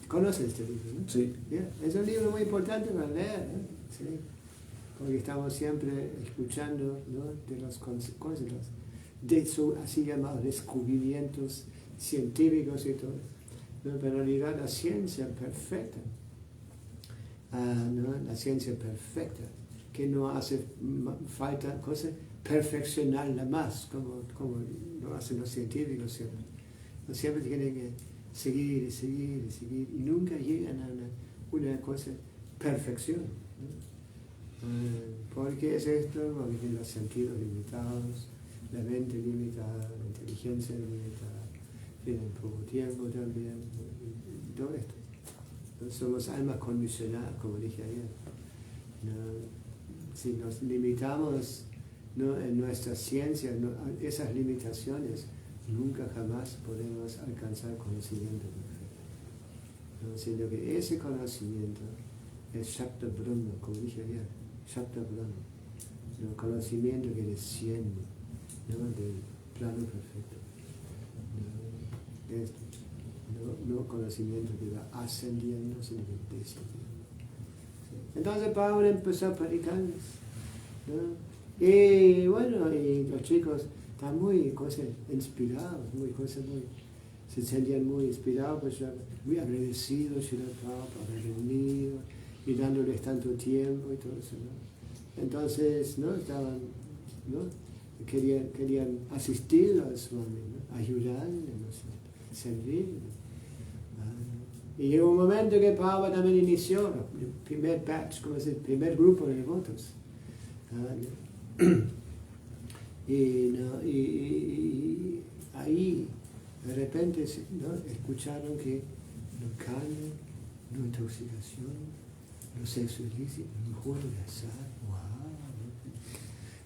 ¿Conoces este libro, no? Sí. Yeah. Es un libro muy importante para leer, ¿eh? Sí. Porque estamos siempre escuchando, ¿no? De las consecuencias, de sus así llamados descubrimientos científicos y todo, ¿no? Pero en realidad la ciencia perfecta, ¿no? La ciencia perfecta, que no hace falta cosa perfeccionarla más, como lo hacen los científicos siempre. No siempre tienen que seguir y seguir y seguir, y nunca llegan a una cosa perfección, ¿no? Porque es esto, porque tienen los sentidos limitados, la mente limitada, la inteligencia limitada, tienen poco tiempo también, y todo esto. ¿No? Somos almas condicionadas, como dije ayer, ¿no? Si nos limitamos, ¿no? En nuestra ciencia, ¿no? Esas limitaciones, nunca jamás podemos alcanzar conocimiento perfecto, ¿no? Sino que ese conocimiento es Shakta Brahma, como dije ayer, Shakta Brahma, ¿no? Conocimiento que desciende, ¿no? Del plano perfecto, ¿no? No conocimiento que va ascendiendo, sino que descendiendo. ¿Sí? Entonces Pablo empezó a predicarles, ¿no? Y bueno, y los chicos están muy inspirados, se sentían muy inspirados, pues, muy agradecidos por haber venido y dándoles tanto tiempo y todo eso, ¿no? Entonces, ¿no? Estaban, ¿no? Querían asistir al Swami, ¿no? Ayudarle, ¿no? Servirle. Y llegó un momento que Prabhupada también inició el primer batch, como es el primer grupo de devotos. Y ahí de repente, ¿no? Escucharon que no carne, no intoxicación, los sexos ilícitos, no puedo rezar, wow.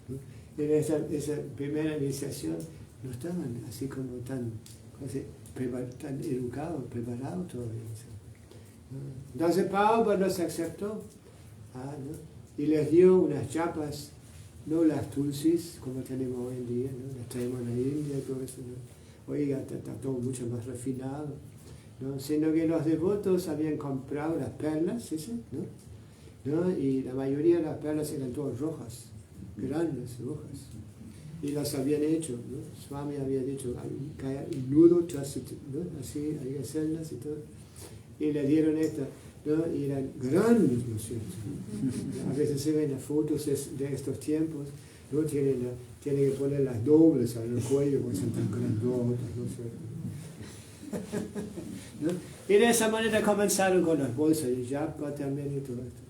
¿No? En esa primera iniciación no estaban así como tan educados, preparados todavía. ¿No? Entonces Prabhupada los aceptó, ¿no? Y les dio unas chapas, no las tulsis como tenemos hoy en día, ¿no? Las traemos a la India y todo eso, ¿no? Oiga, está todo mucho más refinado, ¿no? Sino que los devotos habían comprado las perlas, ¿sí? ¿No? Y la mayoría de las perlas eran todas rojas, grandes, rojas. Y las habían hecho, ¿no? Swami había dicho, cae un nudo, ¿no? Así, hay que hacerlas y todo. Y le dieron esta, ¿no? Y eran grandes, ¿no es cierto? A veces se ven las fotos de estos tiempos, ¿no? Tienen que poner las dobles en el cuello, porque son tan grandotas, ¿no es cierto? ¿No? Y de esa manera comenzaron con las bolsas de yapa también y todo esto,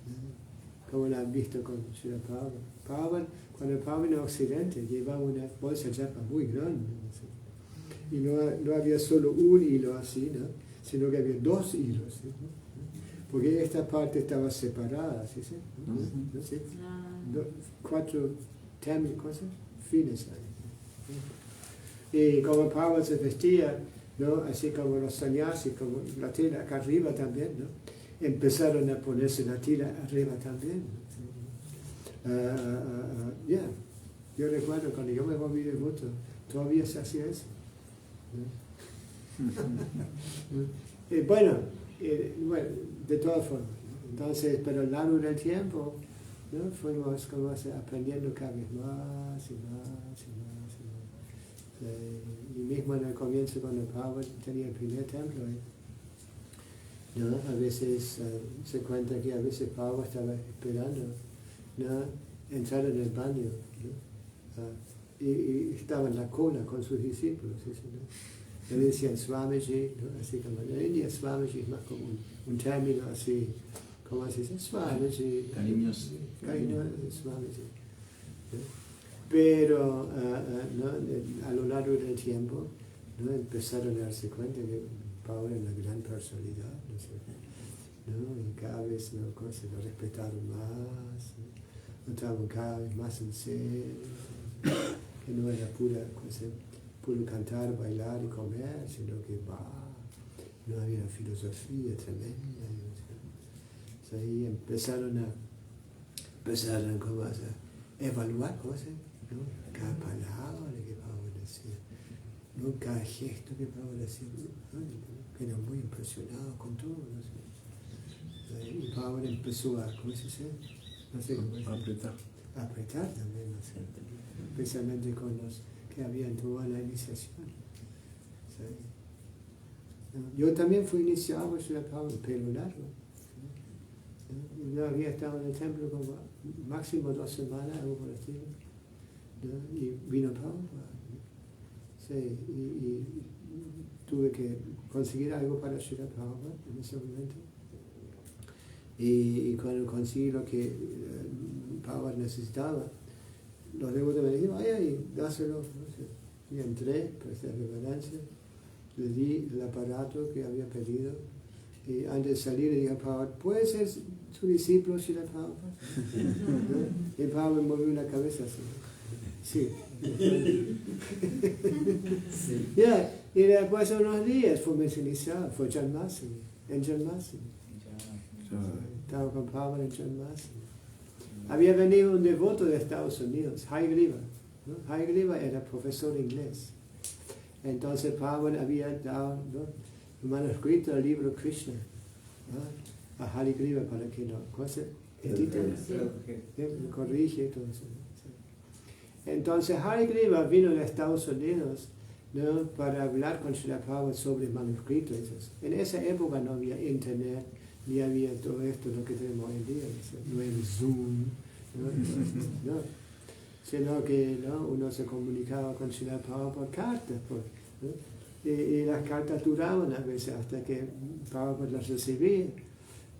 ¿no? Como lo han visto con Srila Prabhupada. Cuando Prabhupada en Occidente llevaba una bolsa de yapa muy grande, ¿no? Y no había solo un hilo así, ¿no? Sino que había 2 hilos, ¿sí? Porque esta parte estaba separada, ¿sí? ¿No? ¿Sí? 4 cosas, fines ahí. Y como Prabhupada se vestía, ¿no? Así como los sannyasis, como la tela acá arriba también, ¿no? Empezaron a ponerse la tela arriba también, ¿no? Yo recuerdo cuando yo me volví devoto, todavía se hacía eso, ¿no? Bueno, de todas formas, ¿no? Entonces, pero a lo largo del tiempo, ¿no? Fuimos como aprendiendo cada vez más y más y más y más. Y mismo en el comienzo, cuando Prabhupada tenía el primer templo, ¿no? A veces se cuenta que a veces Prabhupada estaba esperando, ¿no? Entrar en el baño, ¿no? Y estaba en la cola con sus discípulos, ¿no? Le decían Swamiji, ¿no? Así como en India Swamiji es más como un término así, ¿cómo se dice? Swamiji. Cariñoso. Cariñoso, Swamiji, ¿no? Pero ¿no? A lo largo del tiempo, ¿no? Empezaron a darse cuenta que Prabhupada era una gran personalidad, ¿no? Y cada vez lo respetaron más, ¿no? Lo estaban cada vez más en serio, que no era puro cantar, bailar y comer, sino que no había una filosofía tremenda. ¿No? Ahí empezaron como a evaluar cosas, ¿no? Cada palabra que Prabhupada decía, ¿no? Cada gesto que Prabhupada decía, ¿no? Quedaron muy impresionados con todo, ¿no? Y Prabhupada empezó a, ¿cómo se dice? No sé cómo se dice. Apretar también, ¿no sé? Especialmente con los que habían tomado la iniciación. ¿Sí? Yo también fui iniciado por Srila Prabhupada, pelo largo. ¿Sí? Yo había estado en el templo como máximo 2 semanas, algo por el estilo, ¿no? Y vino Prabhupada. Sí, y tuve que conseguir algo para Srila Prabhupada en ese momento. Y cuando conseguí lo que Prabhupada necesitaba, los devotos me dijeron, ay, dáselo. ¿No? Y entré, presté reverencia, le di el aparato que había pedido, y antes de salir le dije a Prabhupada, ¿puede ser su discípulo Srila Prabhupada? ¿No? Y Prabhupada me movió la cabeza así. Sí. Yeah. Y después de unos días fue iniciado, fue Janmasini, en Janmasini. Estaba con Prabhupada en Janmasini. Había venido un devoto de Estados Unidos, Hayagriva, ¿no? Hayagriva era profesor de inglés. Entonces Prabhupada había dado, ¿no? un manuscrito del libro Krishna, ¿no? a Hayagriva para que lo corrige todo eso. Entonces Hayagriva vino de Estados Unidos, ¿no? para hablar con Srila Prabhupada sobre manuscritos. En esa época no había internet, ni había todo esto lo que tenemos hoy en día, no había Zoom, ¿no? No. Sino que, ¿no? uno se comunicaba con Srila Prabhupada por cartas, ¿no? y las cartas duraban a veces hasta que Prabhupada las recibía,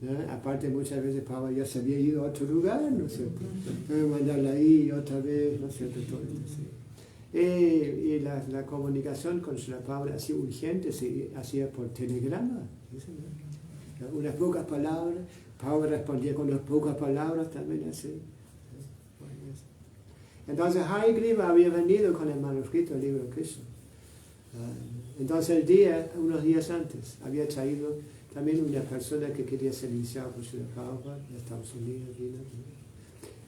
¿no? Aparte muchas veces Prabhupada ya se había ido a otro lugar, ¿no es cierto? Mandarla ahí otra vez, ¿no es cierto? Todo esto, sí. Y la comunicación con Srila Prabhupada así urgente se hacía por telegrama, ¿no? Unas pocas palabras, Prabhupada respondía con unas pocas palabras también así. Entonces Hayagriva había venido con el manuscrito del libro Krishna. Entonces unos días antes, había traído también una persona que quería ser iniciado por Srila Prabhupada de Estados Unidos.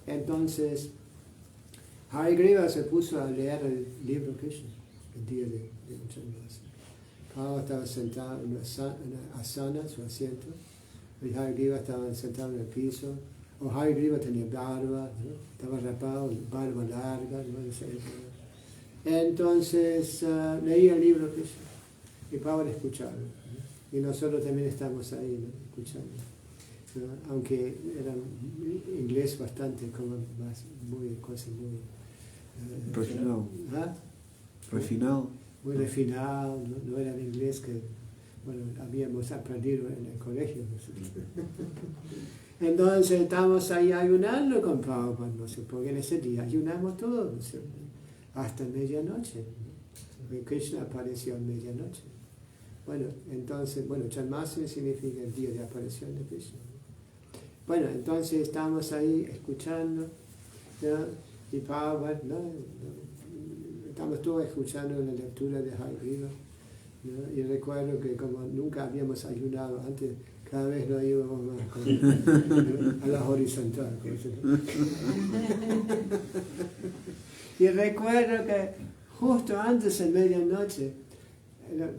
Entonces, Hayagriva se puso a leer el libro Krishna el día de Janmashtami. Prabhupada estaba sentado en una asana, su asiento, y Hayagriva estaba sentado en el piso. O Hayagriva tenía barba, ¿no? Estaba rapado, barba larga, ¿no? Entonces leía el libro Krishna y Prabhupada escuchaba, ¿no? Y nosotros también estamos ahí, ¿no? Escuchando, ¿no? Aunque era inglés bastante, como cosas muy refinado. ¿Ah? Refinado. Muy refinado, no era el inglés que habíamos aprendido en el colegio, ¿no? Entonces estamos ahí ayunando con Prabhupada, no sé, porque en ese día ayunamos todos, ¿no? Hasta medianoche, ¿no? Porque Krishna apareció a medianoche. Bueno, entonces, Janmashtami significa el día de aparición de Krishna, ¿no? Bueno, entonces estamos ahí escuchando, ¿no? Y Prabhupada, ¿no? Estamos todos escuchando la lectura de Hayagriva, ¿no? Y recuerdo que como nunca habíamos ayunado antes, cada vez lo íbamos más a la horizontal. Y recuerdo que justo antes de medianoche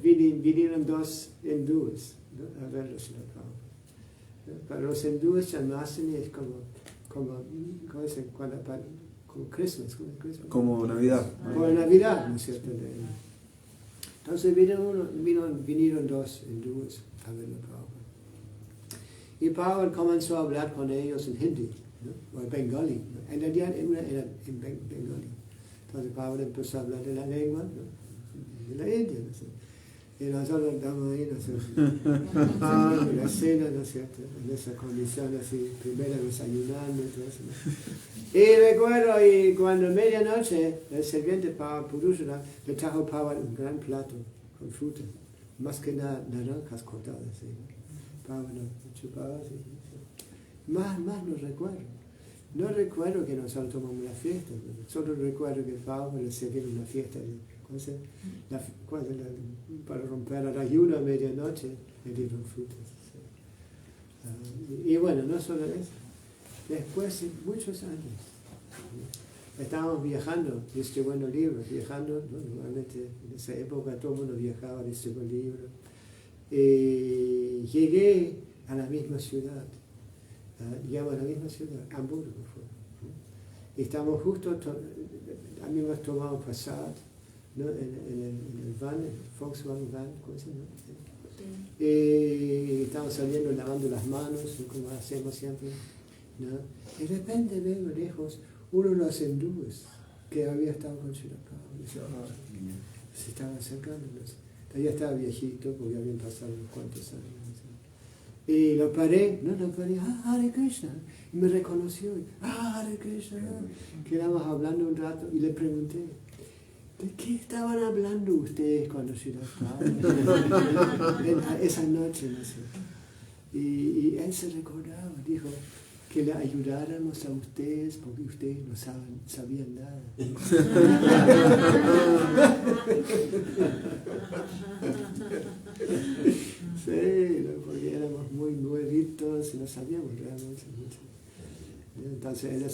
vinieron dos hindúes, ¿no? A ver los Prabhupada. Para los hindúes Janmashtami es como Christmas. Como Navidad. Como Navidad, ¿no es cierto? Entonces vinieron dos hindúes a ver a Prabhupada. Y Prabhupada comenzó a hablar con ellos en hindi, ¿no? O en bengali, ¿no? En realidad era en bengali. Entonces Prabhupada empezó a hablar de la lengua, ¿no? De la India, ¿no? Y nosotros estamos ahí, ¿no? En la cena, ¿no es cierto? En esa condición así, primero desayunando y todo eso, ¿no? Y recuerdo, y cuando a medianoche el sirviente Purusha le trajo a Prabhupada un gran plato con fruta, más que nada naranjas cortadas, ¿sí? Prabhupada chupaba así. Más no recuerdo. No recuerdo que nosotros tomamos una fiesta, solo recuerdo que Prabhupada le sirvió una fiesta. Para romper el ayuno a medianoche, le dieron frutas. ¿Sí? Y bueno, no solo eso. Después de muchos años, estábamos viajando, distribuyendo libros, viajando, ¿no? Normalmente en esa época todo el mundo viajaba, distribuyendo libros. Llegué a la misma ciudad, llegamos a la misma ciudad, Hamburgo fue, ¿no? Y estábamos justo, habíamos tomado pasado, ¿no? en el van, el Volkswagen van, ¿cómo se llama? Sí. Y estábamos saliendo lavando las manos, ¿no? Como hacemos siempre, ¿no? Y de repente veo lejos uno de los hindúes que había estado con Srila Prabhupada. Se estaba acercando, ¿no? Ya estaba viejito porque habían pasado unos cuantos años. Y lo paré, Hare Krishna. Y me reconoció, Hare Krishna. Quedamos hablando un rato y le pregunté, ¿de qué estaban hablando ustedes cuando se las esa noche? No sé. Y él se recordaba, dijo, que le ayudáramos a ustedes porque ustedes no sabían nada. Sí, porque éramos muy nuevitos y no sabíamos realmente mucho. Entonces él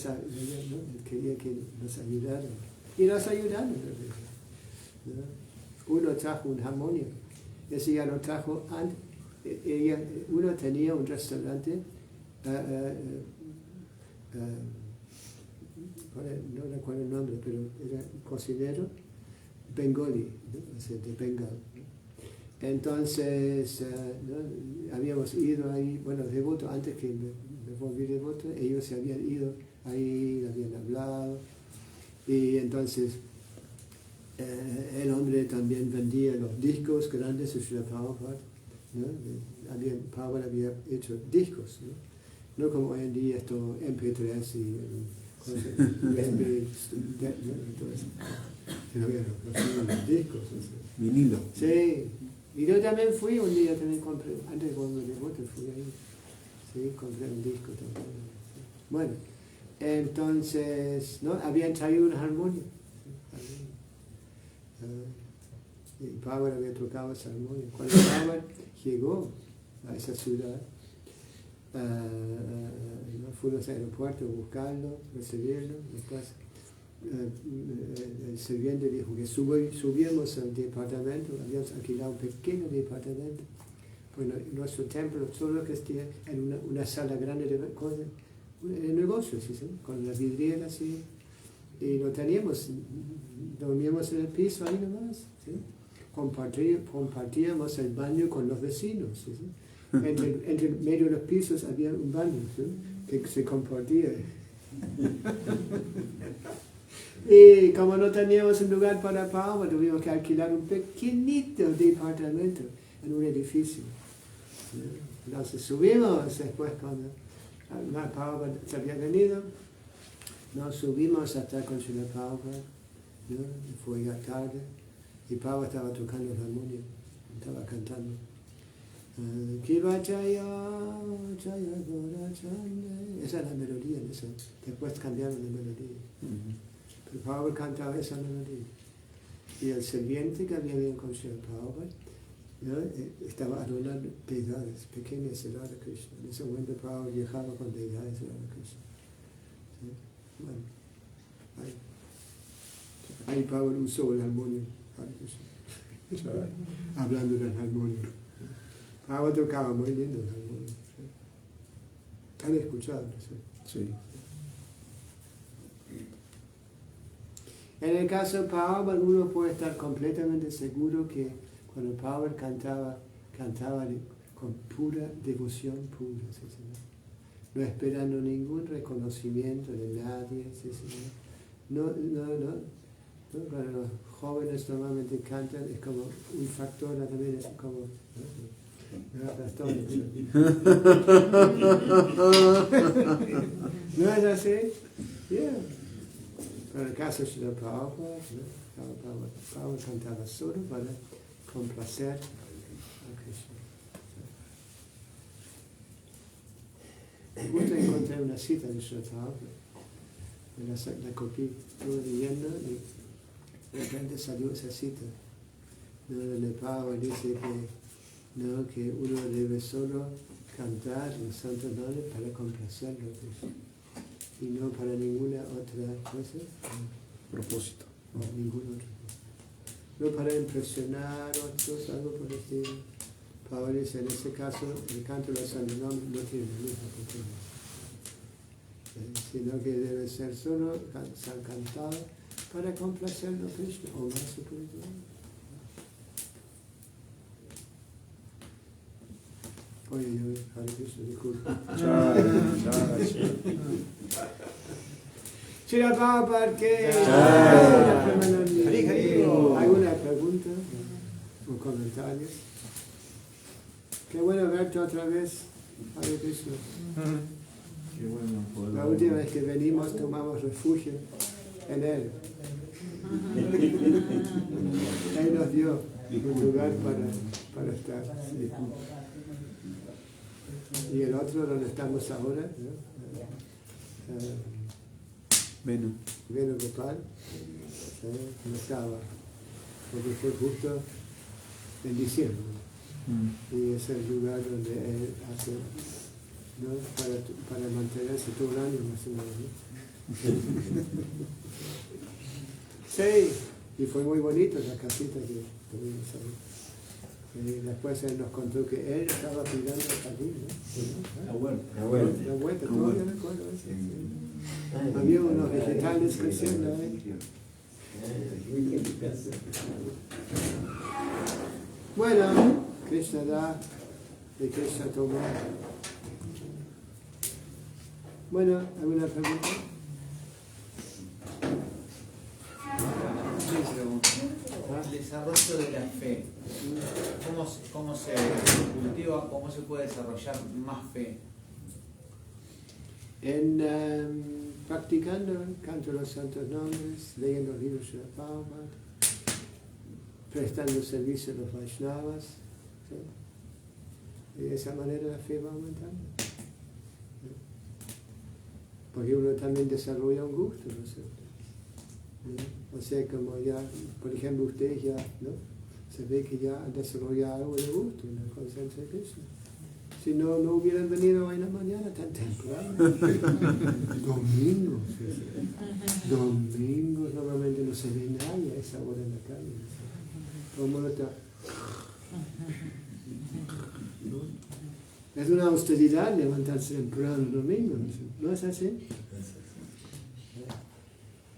quería que nos ayudaran. Y nos ayudaron. ¿No? Uno trajo un jamonio. Ese ya lo trajo antes. Uno tenía un restaurante. No recuerdo el nombre, pero era cocinero bengali, ¿no? O sea, de Bengal, ¿no? Entonces, ¿no? Habíamos ido ahí, bueno, devoto, antes que me volví devoto, ellos se habían ido ahí, habían hablado, y entonces el hombre también vendía los discos grandes de Srila Prabhupada, ¿no? Prabhupada había hecho discos, ¿no? No como hoy en día esto MP3 y sino que los discos. Vinilo. Sí, y yo también fui un día, también compré, antes cuando me devoto fui ahí. Sí, compré un disco también. Sí. Bueno, entonces, ¿no? Habían traído una armonía. Y Power había tocado esa armonía. Cuando Power llegó a esa ciudad, ¿no? Fuimos al aeropuerto a buscarlo, recibirlo. Después el sirviente dijo que subíamos al departamento, habíamos alquilado un pequeño departamento. Bueno, nuestro templo solo que esté en una sala grande de negocios, ¿sí? Con las vidrieras, ¿sí? Y no teníamos, dormíamos en el piso ahí nomás, ¿sí? Compartíamos el baño con los vecinos, ¿sí? Entre medio de los pisos había un baño, ¿sí? Que se compartía. Y como no teníamos un lugar para Power, tuvimos que alquilar un pequeñito departamento en un edificio. Entonces subimos, después cuando Power se había venido, nos subimos hasta con Srila Power, ¿no? Fue ya tarde, y Power estaba tocando la armonía, estaba cantando. Kiva Jaya, Jaya Gora Chande. Esa es la melodía, después cambiaron la melodía. Pero Power cantaba esa melodía. Y el sirviente que había venido con Srila Power, ¿no? Estaba adornando deidades, pequeñas de Radha Krishna. En ese momento Power viajaba con deidades de Radha Krishna. ¿Sí? Bueno, ahí Power usó el armonio, hablando del armonio. Power tocaba muy lindo el armonio. ¿Sí? Han escuchado, ¿sí? Sí. En el caso de Power, uno puede estar completamente seguro que cuando Power cantaba con pura devoción pura, ¿sí, señor? No esperando ningún reconocimiento de nadie, ¿sí, señor? No. Cuando los jóvenes normalmente cantan es como un factor también, es como... ¿No es así? Yeah. Pero en el caso de Srila Prabhupada, Prabhupada cantaba solo para complacer a Krishna. Justo encontré una cita de Srila Prabhupada, la copié, estuve leyendo y de repente salió esa cita, donde Prabhupada dice que uno debe solo cantar los santos nombres para complacerlo a Krishna, y no para ninguna otra cosa. Propósito. No, ninguna otra cosa. No para impresionar a otros, algo por el estilo. Pablo dice, en ese caso, el canto de los santos nombres no tiene la misma oportunidad. Sino que debe ser solo cantado para complacerlo a Krishna, o más espiritual. Oye, Hare Krishna, disculpa. Srila Prabhupada, ¿qué? ¿Alguna pregunta o comentarios? Qué bueno verte otra vez, Hare Krishna. Qué bueno poder. La última vez que venimos tomamos refugio en él. Él nos dio un lugar para estar. Sí. Y el otro donde estamos ahora, ¿no? Venu Gopal, no estaba, porque fue justo en diciembre. Y es el lugar donde él hace, ¿no? para mantenerse todo el año más o menos, ¿no? Sí, y fue muy bonito la casita que tuvimos ahí. Y después él nos contó que él estaba cuidando el jardín, ¿no? La huerta, todavía recuerdo eso. Sí. Había unos vegetales creciendo ahí. Bueno, Krishna da, de Krishna toma. Bueno, ¿alguna pregunta? El desarrollo de la fe. ¿Cómo se cultiva, cómo se puede desarrollar más fe? Practicando el canto de los santos nombres, leyendo los libros de la Prabhupada, prestando servicio a los Vaishnavas, ¿sí? Y de esa manera la fe va aumentando. porque uno también desarrolla un gusto, ¿no es cierto? O sea, como ya, por ejemplo, ustedes ya, ¿no? Se ve que ya han desarrollado algo de gusto en la conciencia de Krishna. Si no, no hubieran venido hoy en la mañana tan temprano. Domingo. Domingo normalmente no se ve nadie a esa hora en la calle. Todo el mundo está... ¿no? Es una austeridad levantarse temprano el domingo, ¿no es así?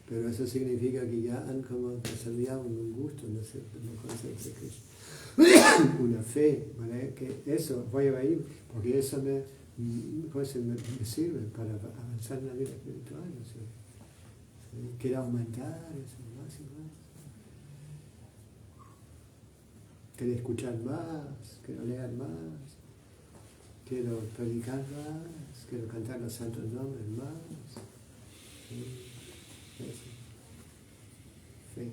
Pero eso significa que ya han como desarrollado un gusto, ¿no es cierto? Una fe, ¿vale? Que eso, voy a ir, porque eso me sirve para avanzar en la vida espiritual, ¿no es cierto? Quiero aumentar eso más y más. Quiero escuchar más, quiero leer más, quiero predicar más, quiero cantar los santos nombres más. Fe.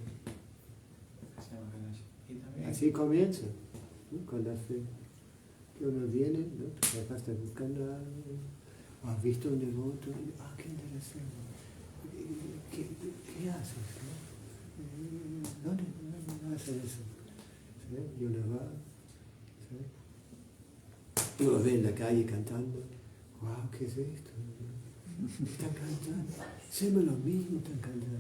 Así comienza, ¿no? Con la fe. Que uno viene, ¿no? Tú acá estás buscando algo, o has visto un devoto, y, qué interesante. ¿Qué haces? ¿No? ¿Dónde haces eso? ¿Sí? Y uno va, ¿sí? Uno ve en la calle cantando, wow, ¿qué es esto? Están cantando, siempre lo mismo están cantando.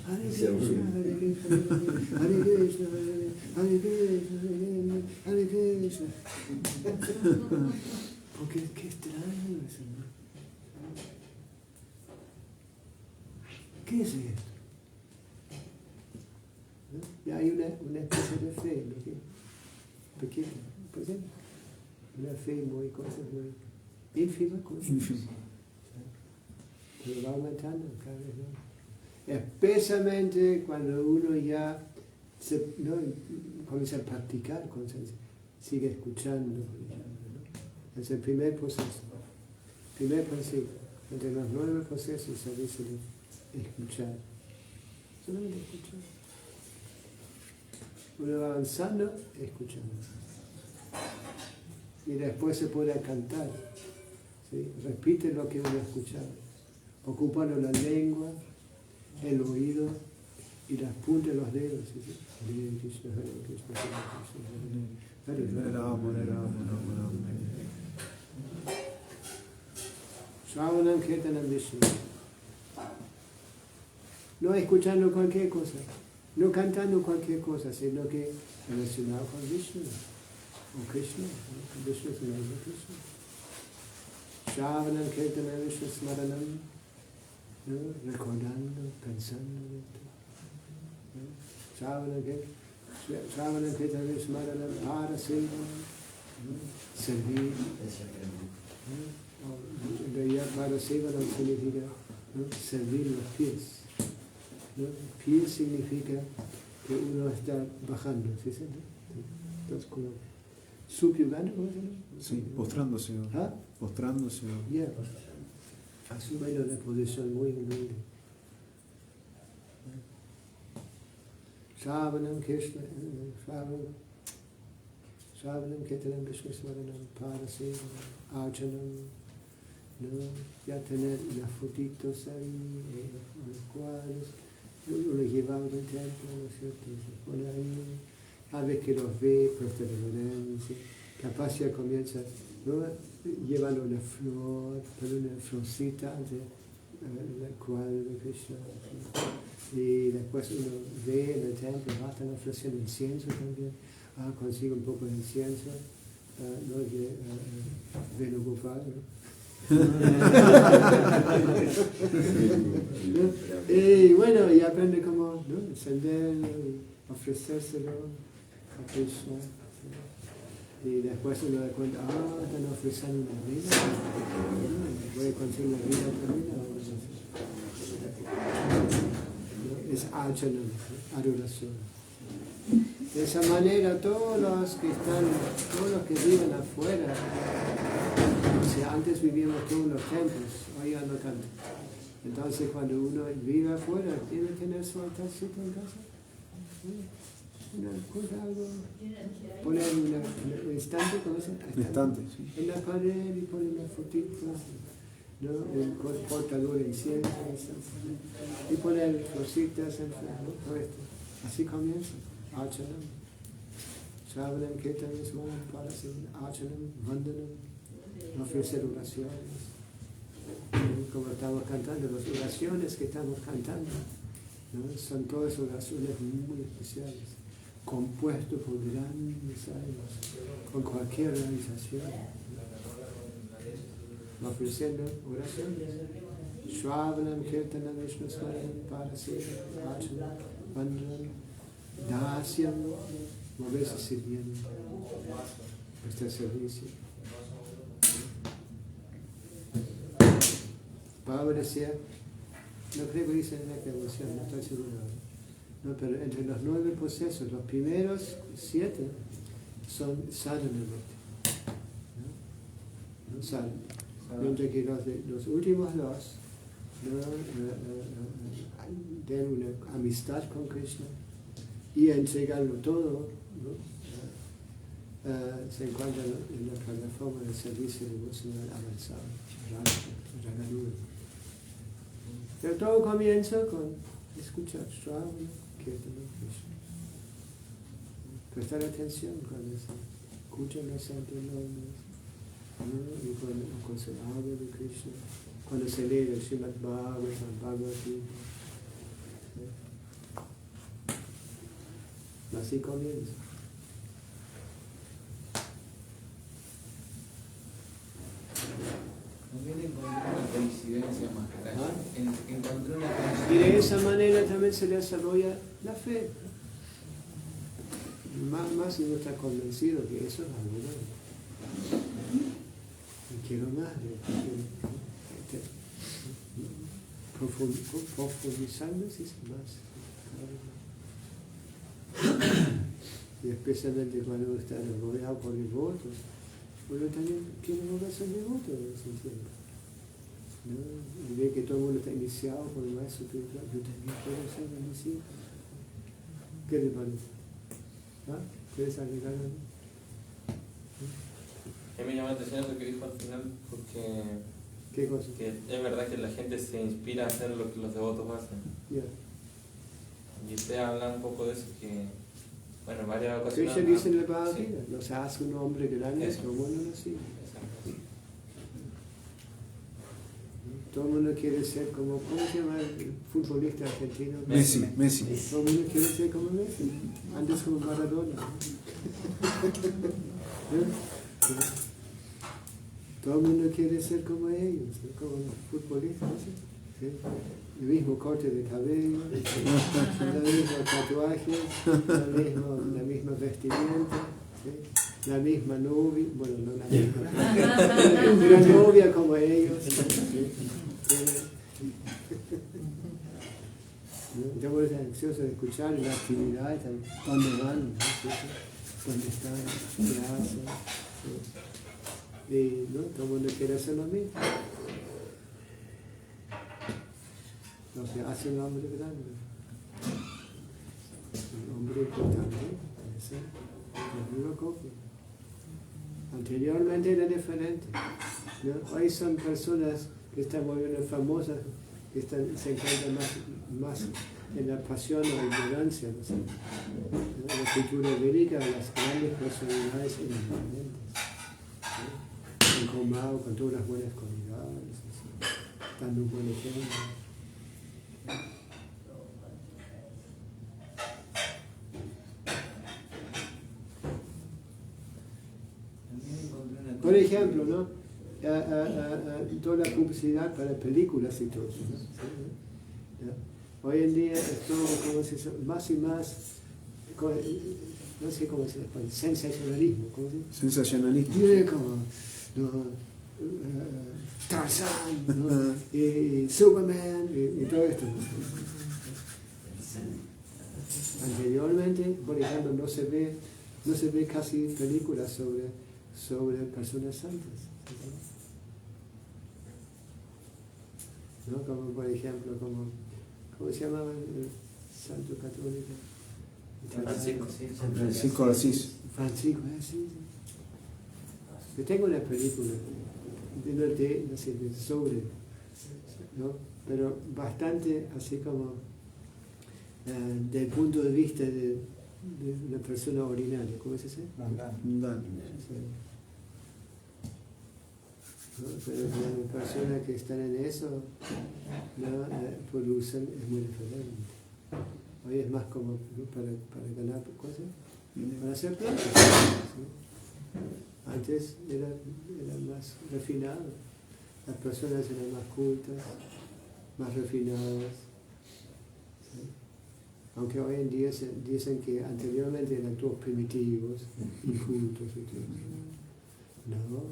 Hare Krishna, Hare Krishna, Hare Krishna, Hare Krishna, Hare Krishna. Porque qué extraño eso, ¿no? ¿Qué es esto? ¿No? Y hay una especie de fe, ¿no? Pequeña, pues, una fe muy ínfima, pero va aumentando cada vez más. Especialmente cuando uno ya ¿no? comienza a practicar conciencia, sigue escuchando, ¿no? Es el primer proceso, primer principio. Entre los 9 procesos se dice de escuchar, solamente escuchar. Uno va avanzando, escuchando. Y después se puede cantar, ¿sí? Repite lo que uno ha escuchado, ocupando la lengua, el oído y las puntas de los dedos. ¿Sí? Hare Krishna, Hare Krishna, Hare Krishna, Hare Rama. Shravanam Kirtanam Vishnu. No escuchando cualquier cosa, no cantando cualquier cosa, sino que relacionado con Vishnu. O Krishna, ¿no? Vishnu es el nombre de Krishna. Shravanam Kirtanam Vishnu Smaranam, ¿no? Recordando, pensando en esto. Shravanam Kirtanam Vishnu Smaranam, Parasevanam, servir. En realidad, Parasevanam significa, ¿no? Servir los pies. ¿No? Pies significa que uno está bajando, ¿sí? Entonces, como subyugando, ¿cómo se llama? Sí, postrándose. ¿Ah? Postrándose. Yeah. Asumiendo una posición muy humilde. Shravanam Krishna, Shravanam Kirtanam Vishnu Smaranam, Parasevanam, Archanam, ¿no? Ya tener unas fotitos ahí, unos cuadros, uno llevaba del templo, ¿no es cierto? Se pone ahí, cada vez que los ve, presta reverencia, capaz ya comienza, ¿no? Llevan una flor, una florcita ante la cual de Krishna. Y después uno ve en el templo, están ofreciendo incienso también, consigue un poco de incienso, ¿no? Venugopal, ¿no? Y bueno, y aprende cómo, ¿no? Encenderlo y ofrecérselo a Krishna. Y después uno da cuenta, están ofreciendo una vida, voy a conseguir una vida también. Es archanam, adoración. De esa manera todos los que viven afuera, o sea, antes vivíamos todos los templos, hoy ya no tanto. Entonces cuando uno vive afuera, tiene que tener su altarcito en casa. Una cosa, algo, poner un estante, ¿cómo se llama? Estante, sí. En la pared y poner unas fotitos. ¿no? El portador de incienso, y poner cositas, ¿no? Todo esto. Así comienza, Achanam. Shravanam, Kirtanam, Swanam, Parasim, Achanam, Vandanam, ofrecer oraciones. Como estamos cantando, las oraciones que estamos cantando, ¿no? Son todas oraciones muy especiales, compuestas por grandes años, con cualquier realización, ¿no? Ofreciendo oraciones. Shravanam, Kirtanam, Vishnu Smaranam, Parasim, Achanam, Vandanam, Dasyam, moverse sirviendo, este servicio. Pablo decía, no creo que dice en esta devoción, no estoy seguro, no, pero entre los 9 procesos, los primeros 7 son sadhanamrita, ¿no? Sadhana. Mientras que los últimos 2 tienen una amistad con Krishna y entregarlo todo, ¿no? Se encuentran en la plataforma del servicio devocional avanzado, Raganuga. Pero todo comienza con escuchar Shravana, Kirtana, Krishna. Prestar atención cuando se escuchan los santos nombres, ¿no? Y cuando se habla de Krishna, cuando se lee el Srimad Bhagavatam, Bhagavad Gita. Así comienza. También encontré una coincidencia más grande. ¿Ah? Encontré una Y coincidencia. de esa manera también se desarrolla la fe. Más si uno está convencido que eso es algo bueno. Y quiero más. Profundizando es más. Y especialmente cuando uno está rodeado por devotos, uno también quiere volver a ser devoto en ese tiempo, ¿no? Y ve que todo el mundo está iniciado por el maestro espiritual, yo también puedo ser iniciado. ¿Qué te parece? ¿Ah? ¿Quieres agregar algo? A mí me llama la atención lo que dijo al final, porque ¿Qué cosa? que es verdad que la gente se inspira a hacer lo que los devotos hacen. Ya. Y usted habla un poco de eso, que, bueno, en varias ocasiones... Krishna dice en el Bhagavad Sí. Gita, no se hace un hombre grande, Eso. todo el mundo lo sigue. Exacto. Todo el mundo quiere ser como, ¿cómo se llama el futbolista argentino? Messi. Todo el mundo quiere ser como Messi, antes como Maradona. ¿No? Todo el mundo quiere ser como ellos, ¿no? Como los futbolistas, ¿sí? El mismo corte de cabello, los mismos tatuajes, la misma vestimenta, ¿sí? La misma novia, bueno, no la misma, una novia como ellos. ¿Sí? Estamos ansiosos de escuchar la actividad, dónde van, ¿no? Dónde están, qué hacen. ¿Sí? Y ¿no? Todo el mundo quiere hacer lo mismo. Entonces hace un hombre grande, un hombre importante, ese lo copia. Anteriormente era diferente, ¿no? Hoy son personas que están muy bien famosas, que se encuentran más en la pasión o ignorancia, ¿no? En la cultura védica, las grandes personalidades independientes, ¿no? Con todas las buenas cualidades, así, dando un buen ejemplo. Por ejemplo, ¿no? Toda la publicidad para películas y todo eso, ¿no? Hoy en día es todo, como se dice, más y más, no sé cómo se llama, sensacionalismo, ¿cómo se dice? Sensacionalismo. Como, ¿no? Tarzán, ¿no? Y Superman, y todo esto. Anteriormente, por ejemplo, no se ve casi películas sobre personas santas, ¿no? Como por ejemplo, ¿cómo se llamaba el santo católico? Francisco. Francisco de Asís. Francisco de Asís. Yo tengo una película no sé, sobre, ¿no? Pero bastante así como del punto de vista de una persona ordinaria, ¿cómo se dice? Mundano. ¿No? Pero las personas que están en eso, ¿no? Producen es muy diferente. Hoy es más como para ganar cosas, para hacer plata. ¿Sí? Antes era más refinado, las personas eran más cultas, más refinadas. ¿Sí? Aunque hoy en día dicen que anteriormente eran todos primitivos, incultos y todo. No.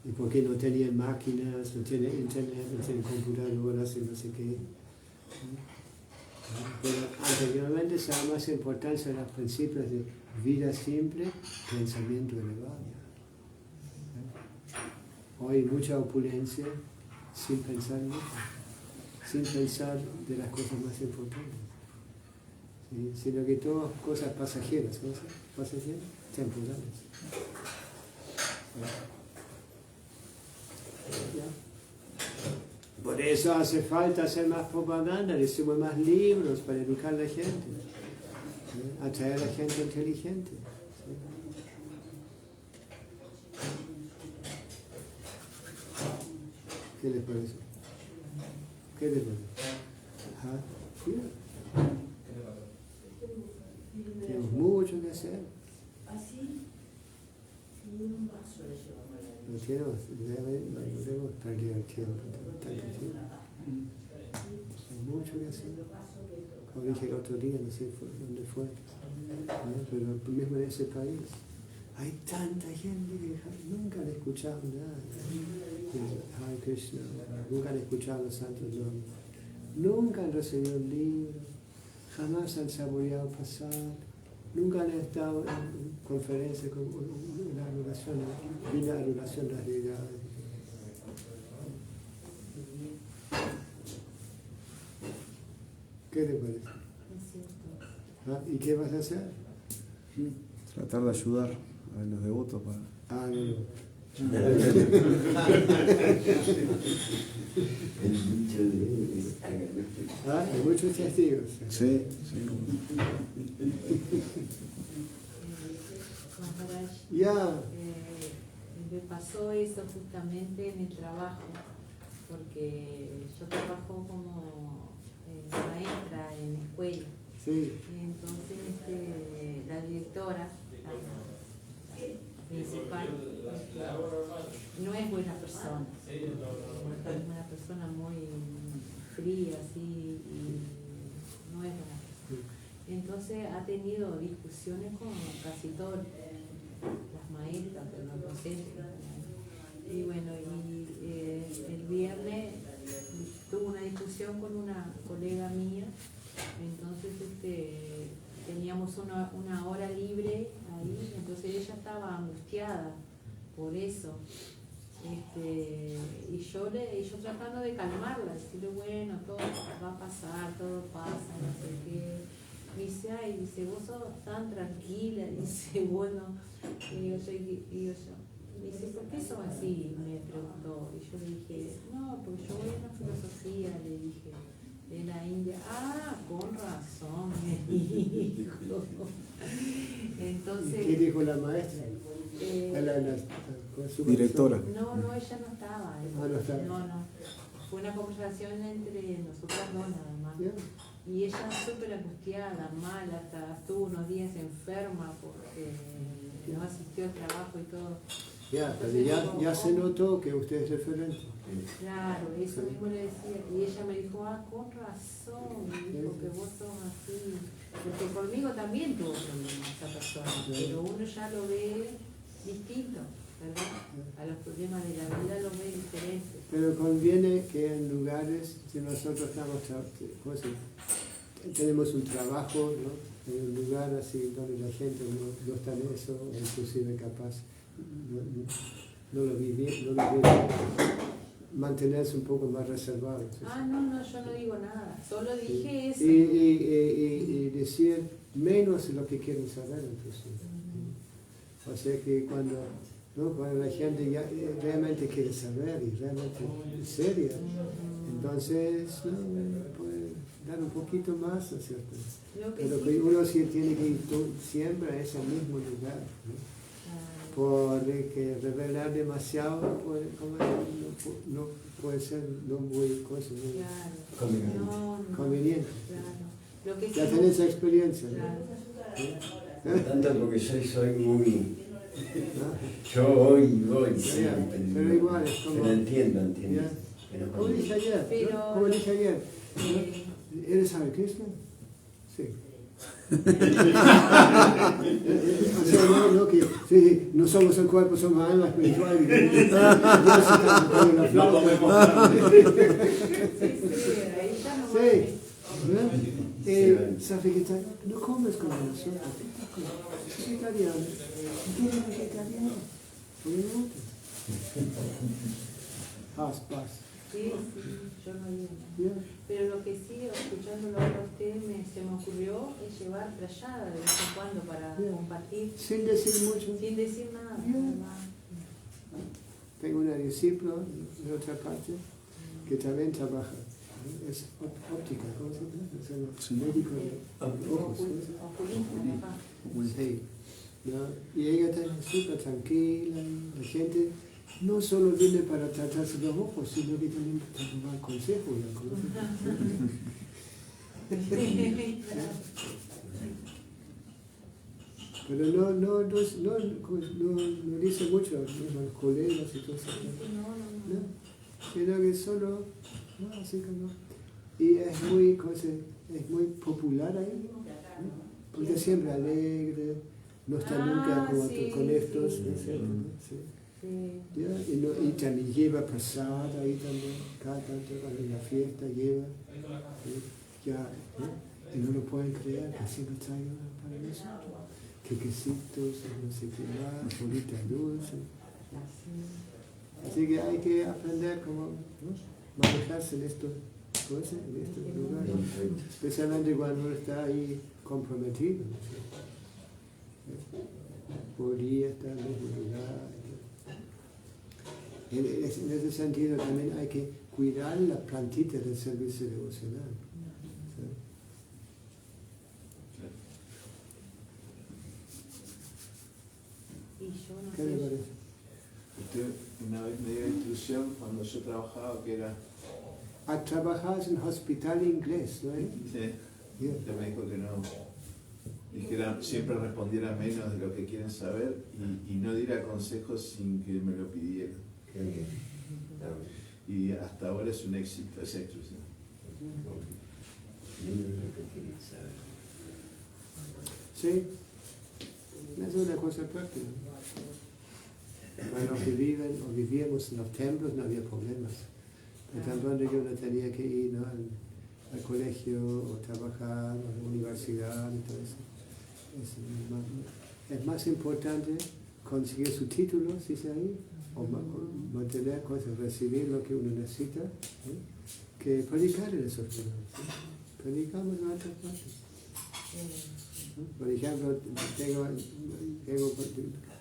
Y porque no tenían máquinas, no tienen internet, no tienen computadoras y no sé qué. Pero anteriormente se da más importancia a los principios de vida simple, pensamiento elevado. Hoy mucha opulencia sin pensar mucho, sin pensar de las cosas más importantes, ¿sí? Sino que todas cosas pasajeras, temporales. ¿Ya? Por eso hace falta hacer más propaganda, distribuir más libros para educar a la gente, ¿sí? Atraer a la gente inteligente. ¿Sí? ¿Qué les parece? ¿Qué les parece? Ajá. Sí. Tenemos mucho que hacer. No debemos perder el tiempo, tanto tiempo. Hay mucho que hacer. Como dije el otro día, no sé dónde fue, ¿no? Pero mismo en ese país hay tanta gente que nunca han escuchado nada de Hare Krishna, nunca han escuchado los santos nombres, nunca han recibido un libro, jamás han saboreado pasar, nunca han estado en conferencias con una anulación, una anulación de las deidades. ¿Qué te parece? ¿Ah? ¿Y qué vas a hacer? Tratar de ayudar a los devotos para... No. Hay muchos testigos. Sí. Ya. Me pasó eso justamente en el trabajo, porque yo trabajo como maestra en escuela. Sí. Y entonces la directora, la principal, no es buena persona. Es una persona muy fría, así, y no es buena persona. Entonces ha tenido discusiones con casi todas las maestras, pero los docentes. Y bueno, el viernes tuve una discusión con una colega mía. Entonces teníamos una hora libre ahí, entonces ella estaba angustiada por eso. Y yo tratando de calmarla, decirle, bueno, todo va a pasar, todo pasa, no sé qué. Me dice, ay, dice, vos sos tan tranquila, dice, bueno, me dice, ¿por qué sos así? Me preguntó. Y yo le dije, no, porque yo voy a una filosofía, le dije, de la India. Ah, con razón, me dijo. Entonces, ¿Qué dijo la maestra? Directora. No, ella no estaba. No estaba. No. Fue una conversación entre nosotras dos nada más. Yeah. Y ella súper angustiada, mal, hasta estuvo unos días enferma porque no asistió al trabajo y todo. Ya, pero ya se notó que usted es referente. Claro, eso mismo le decía. Y ella me dijo, con razón, me dijo que vos sos así. Porque conmigo también tuvo problemas esa persona, pero uno ya lo ve distinto, ¿verdad? A los problemas de la vida los ve diferentes. Pero conviene que en lugares, si nosotros tenemos un trabajo, ¿no? En un lugar así donde la gente no está en eso, o inclusive capaz no lo vive, mantenerse un poco más reservado. ¿Sí? No, yo no digo nada, solo dije eso. Y decir menos lo que quieren saber, entonces. O sea que cuando ¿no? Cuando la gente ya realmente quiere saber y realmente es seria, entonces puede dar un poquito más, ¿no es cierto? Pero que uno sí tiene que ir siempre a ese mismo lugar, ¿no? Porque revelar demasiado no puede ser muy conveniente. Lo que Ya tenés esa experiencia, ¿no? Claro. Tanto porque soy muy... Yo voy pero igual es como... Pero entiendo. Como dije ayer, ¿no? Como dije ayer, ¿no? ¿Eres Hare Krishna? Sí. O sea, no que sí, no somos el cuerpo, somos alma espiritual. No comemos carne. Sí. ¿Sabes qué tal? No comes como nosotros. Es vegetariano. ¿Tú eres vegetariano? ¿Por qué no? Paz. Sí, yo no digo nada. Pero lo que sí, escuchándolo a usted, se me ocurrió es llevar playada de vez en cuando para compartir. Sin decir mucho. Sin decir nada. Tengo una discípula de otra parte que también trabaja. Es óptica, ¿cómo se llama? Es médico de ojos. Sí. ¿No? Y ella está súper tranquila. La gente no solo viene para tratarse los ojos, sino que también para tomar consejos. Pero no dice mucho a los colegas y todo eso. ¿No? Sino que solo, así como... Y es muy popular ahí, ¿no? Porque siempre alegre, no está nunca como con estos, ¿no es cierto? Sí. ¿Ya? Y también lleva prasada ahí también, cada tanto en la fiesta lleva, ya, ¿no? Y no lo pueden creer, que siempre traigan para nosotros, que quesitos, no sé qué más, bolita dulce. Así que hay que aprender cómo manejarse en estos lugares, especialmente cuando uno está ahí comprometido. Podría estar en el mismo lugar. En ese sentido también hay que cuidar la plantita del servicio devocional. ¿Qué le parece? Usted una vez me dio instrucción cuando yo trabajaba que era... Trabajabas en hospital inglés, ¿no? Sí, usted me dijo que no, dijera, siempre respondiera menos de lo que quieren saber y no diera consejos sin que me lo pidieran. Y hasta ahora es un éxito esa instrucción. Sí, es una cosa práctica. Para los que viven o vivíamos en los templos no había problemas. Pero tan pronto que uno tenía que ir, ¿no? al colegio o trabajar o a la universidad y todo eso. Es más importante conseguir su título, si es ahí, o mantener cosas, recibir lo que uno necesita, que predicar en esos lugares. ¿Sí? Predicamos en otras partes. Por ejemplo,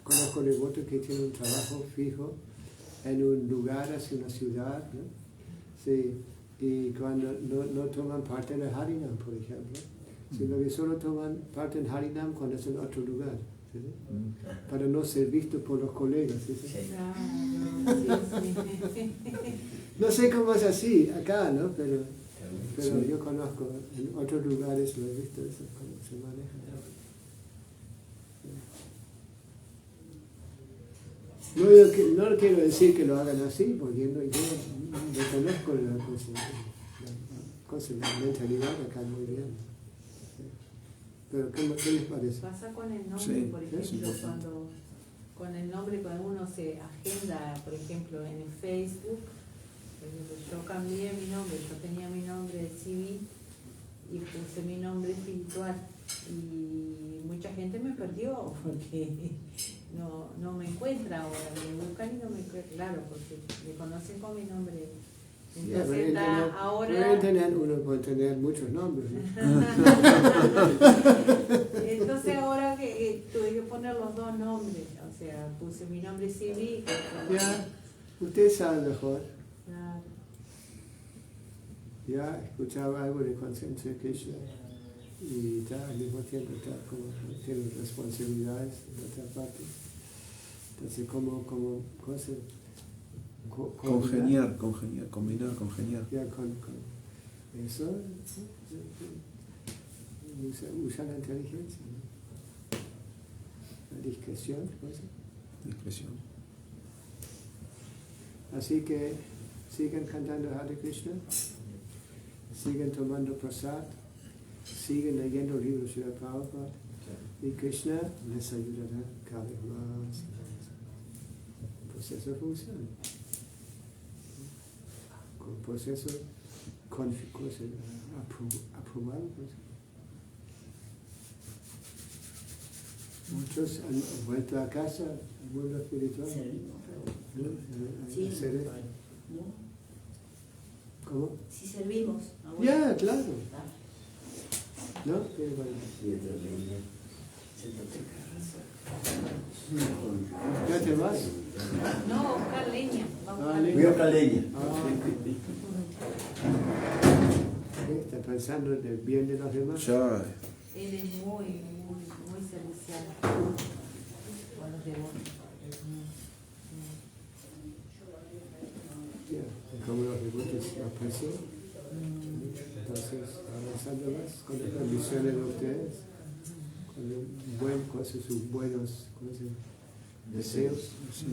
conozco devotos que tienen un trabajo fijo en un lugar, hacia una ciudad, ¿no? Sí, y cuando no toman parte en el Harinam, por ejemplo, sino que solo toman parte en Harinam cuando es en otro lugar, ¿sí? Para no ser visto por los colegas. ¿Sí? No sé cómo es así acá, ¿no? Pero yo conozco, en otros lugares lo he visto, eso cómo se maneja. No quiero decir que lo hagan así, porque yo reconozco la mentalidad acá muy bien. Pero ¿qué les parece? Pasa con el nombre, por ejemplo, con el nombre cuando uno se agenda, por ejemplo, en el Facebook. Yo cambié mi nombre, yo tenía mi nombre civil y puse mi nombre espiritual y mucha gente me perdió porque no me encuentra ahora, me buscan y no me encuentran, claro, porque me conocen con mi nombre Entonces está ahora. Uno puede tener muchos nombres, ¿no? Entonces ahora que tuve que poner los dos nombres, o sea, puse mi nombre civil. Ya, usted sabe mejor. Claro. Ya escuchaba algo de conciencia de Krishna y ya al mismo tiempo está como tiene responsabilidades en otra parte. Entonces, ¿cómo se Combinar. Ya con eso usa la inteligencia, ¿no? La discreción, Discreción. Así que siguen cantando Hare Krishna, siguen tomando prasad, siguen leyendo libros de Prabhupada y Krishna les ayudará cada vez más. El proceso funciona. Con proceso aprobado. Pues. Muchos han vuelto a casa al mundo espiritual. Sí. ¿Cómo? Si servimos. Ya, claro. ¿No? ¿Ya te vas? No, buscar leña. Vamos a leña. Voy a buscar leña. Está pensando en el bien de los demás. Ya. Él es muy servicial con los devotos. Ya, como los devotos aprecian. Entonces, avanzando más con las condiciones de ustedes, con sus buenos deseos. Sí.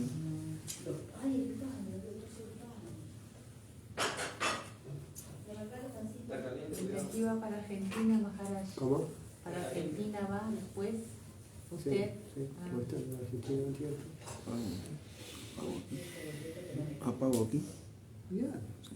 Aquí va para Argentina, Maharaj. ¿Cómo? Para Argentina va después. ¿Usted? Sí, ¿cómo está en Argentina un tiempo? Apago aquí. Ya. Sí.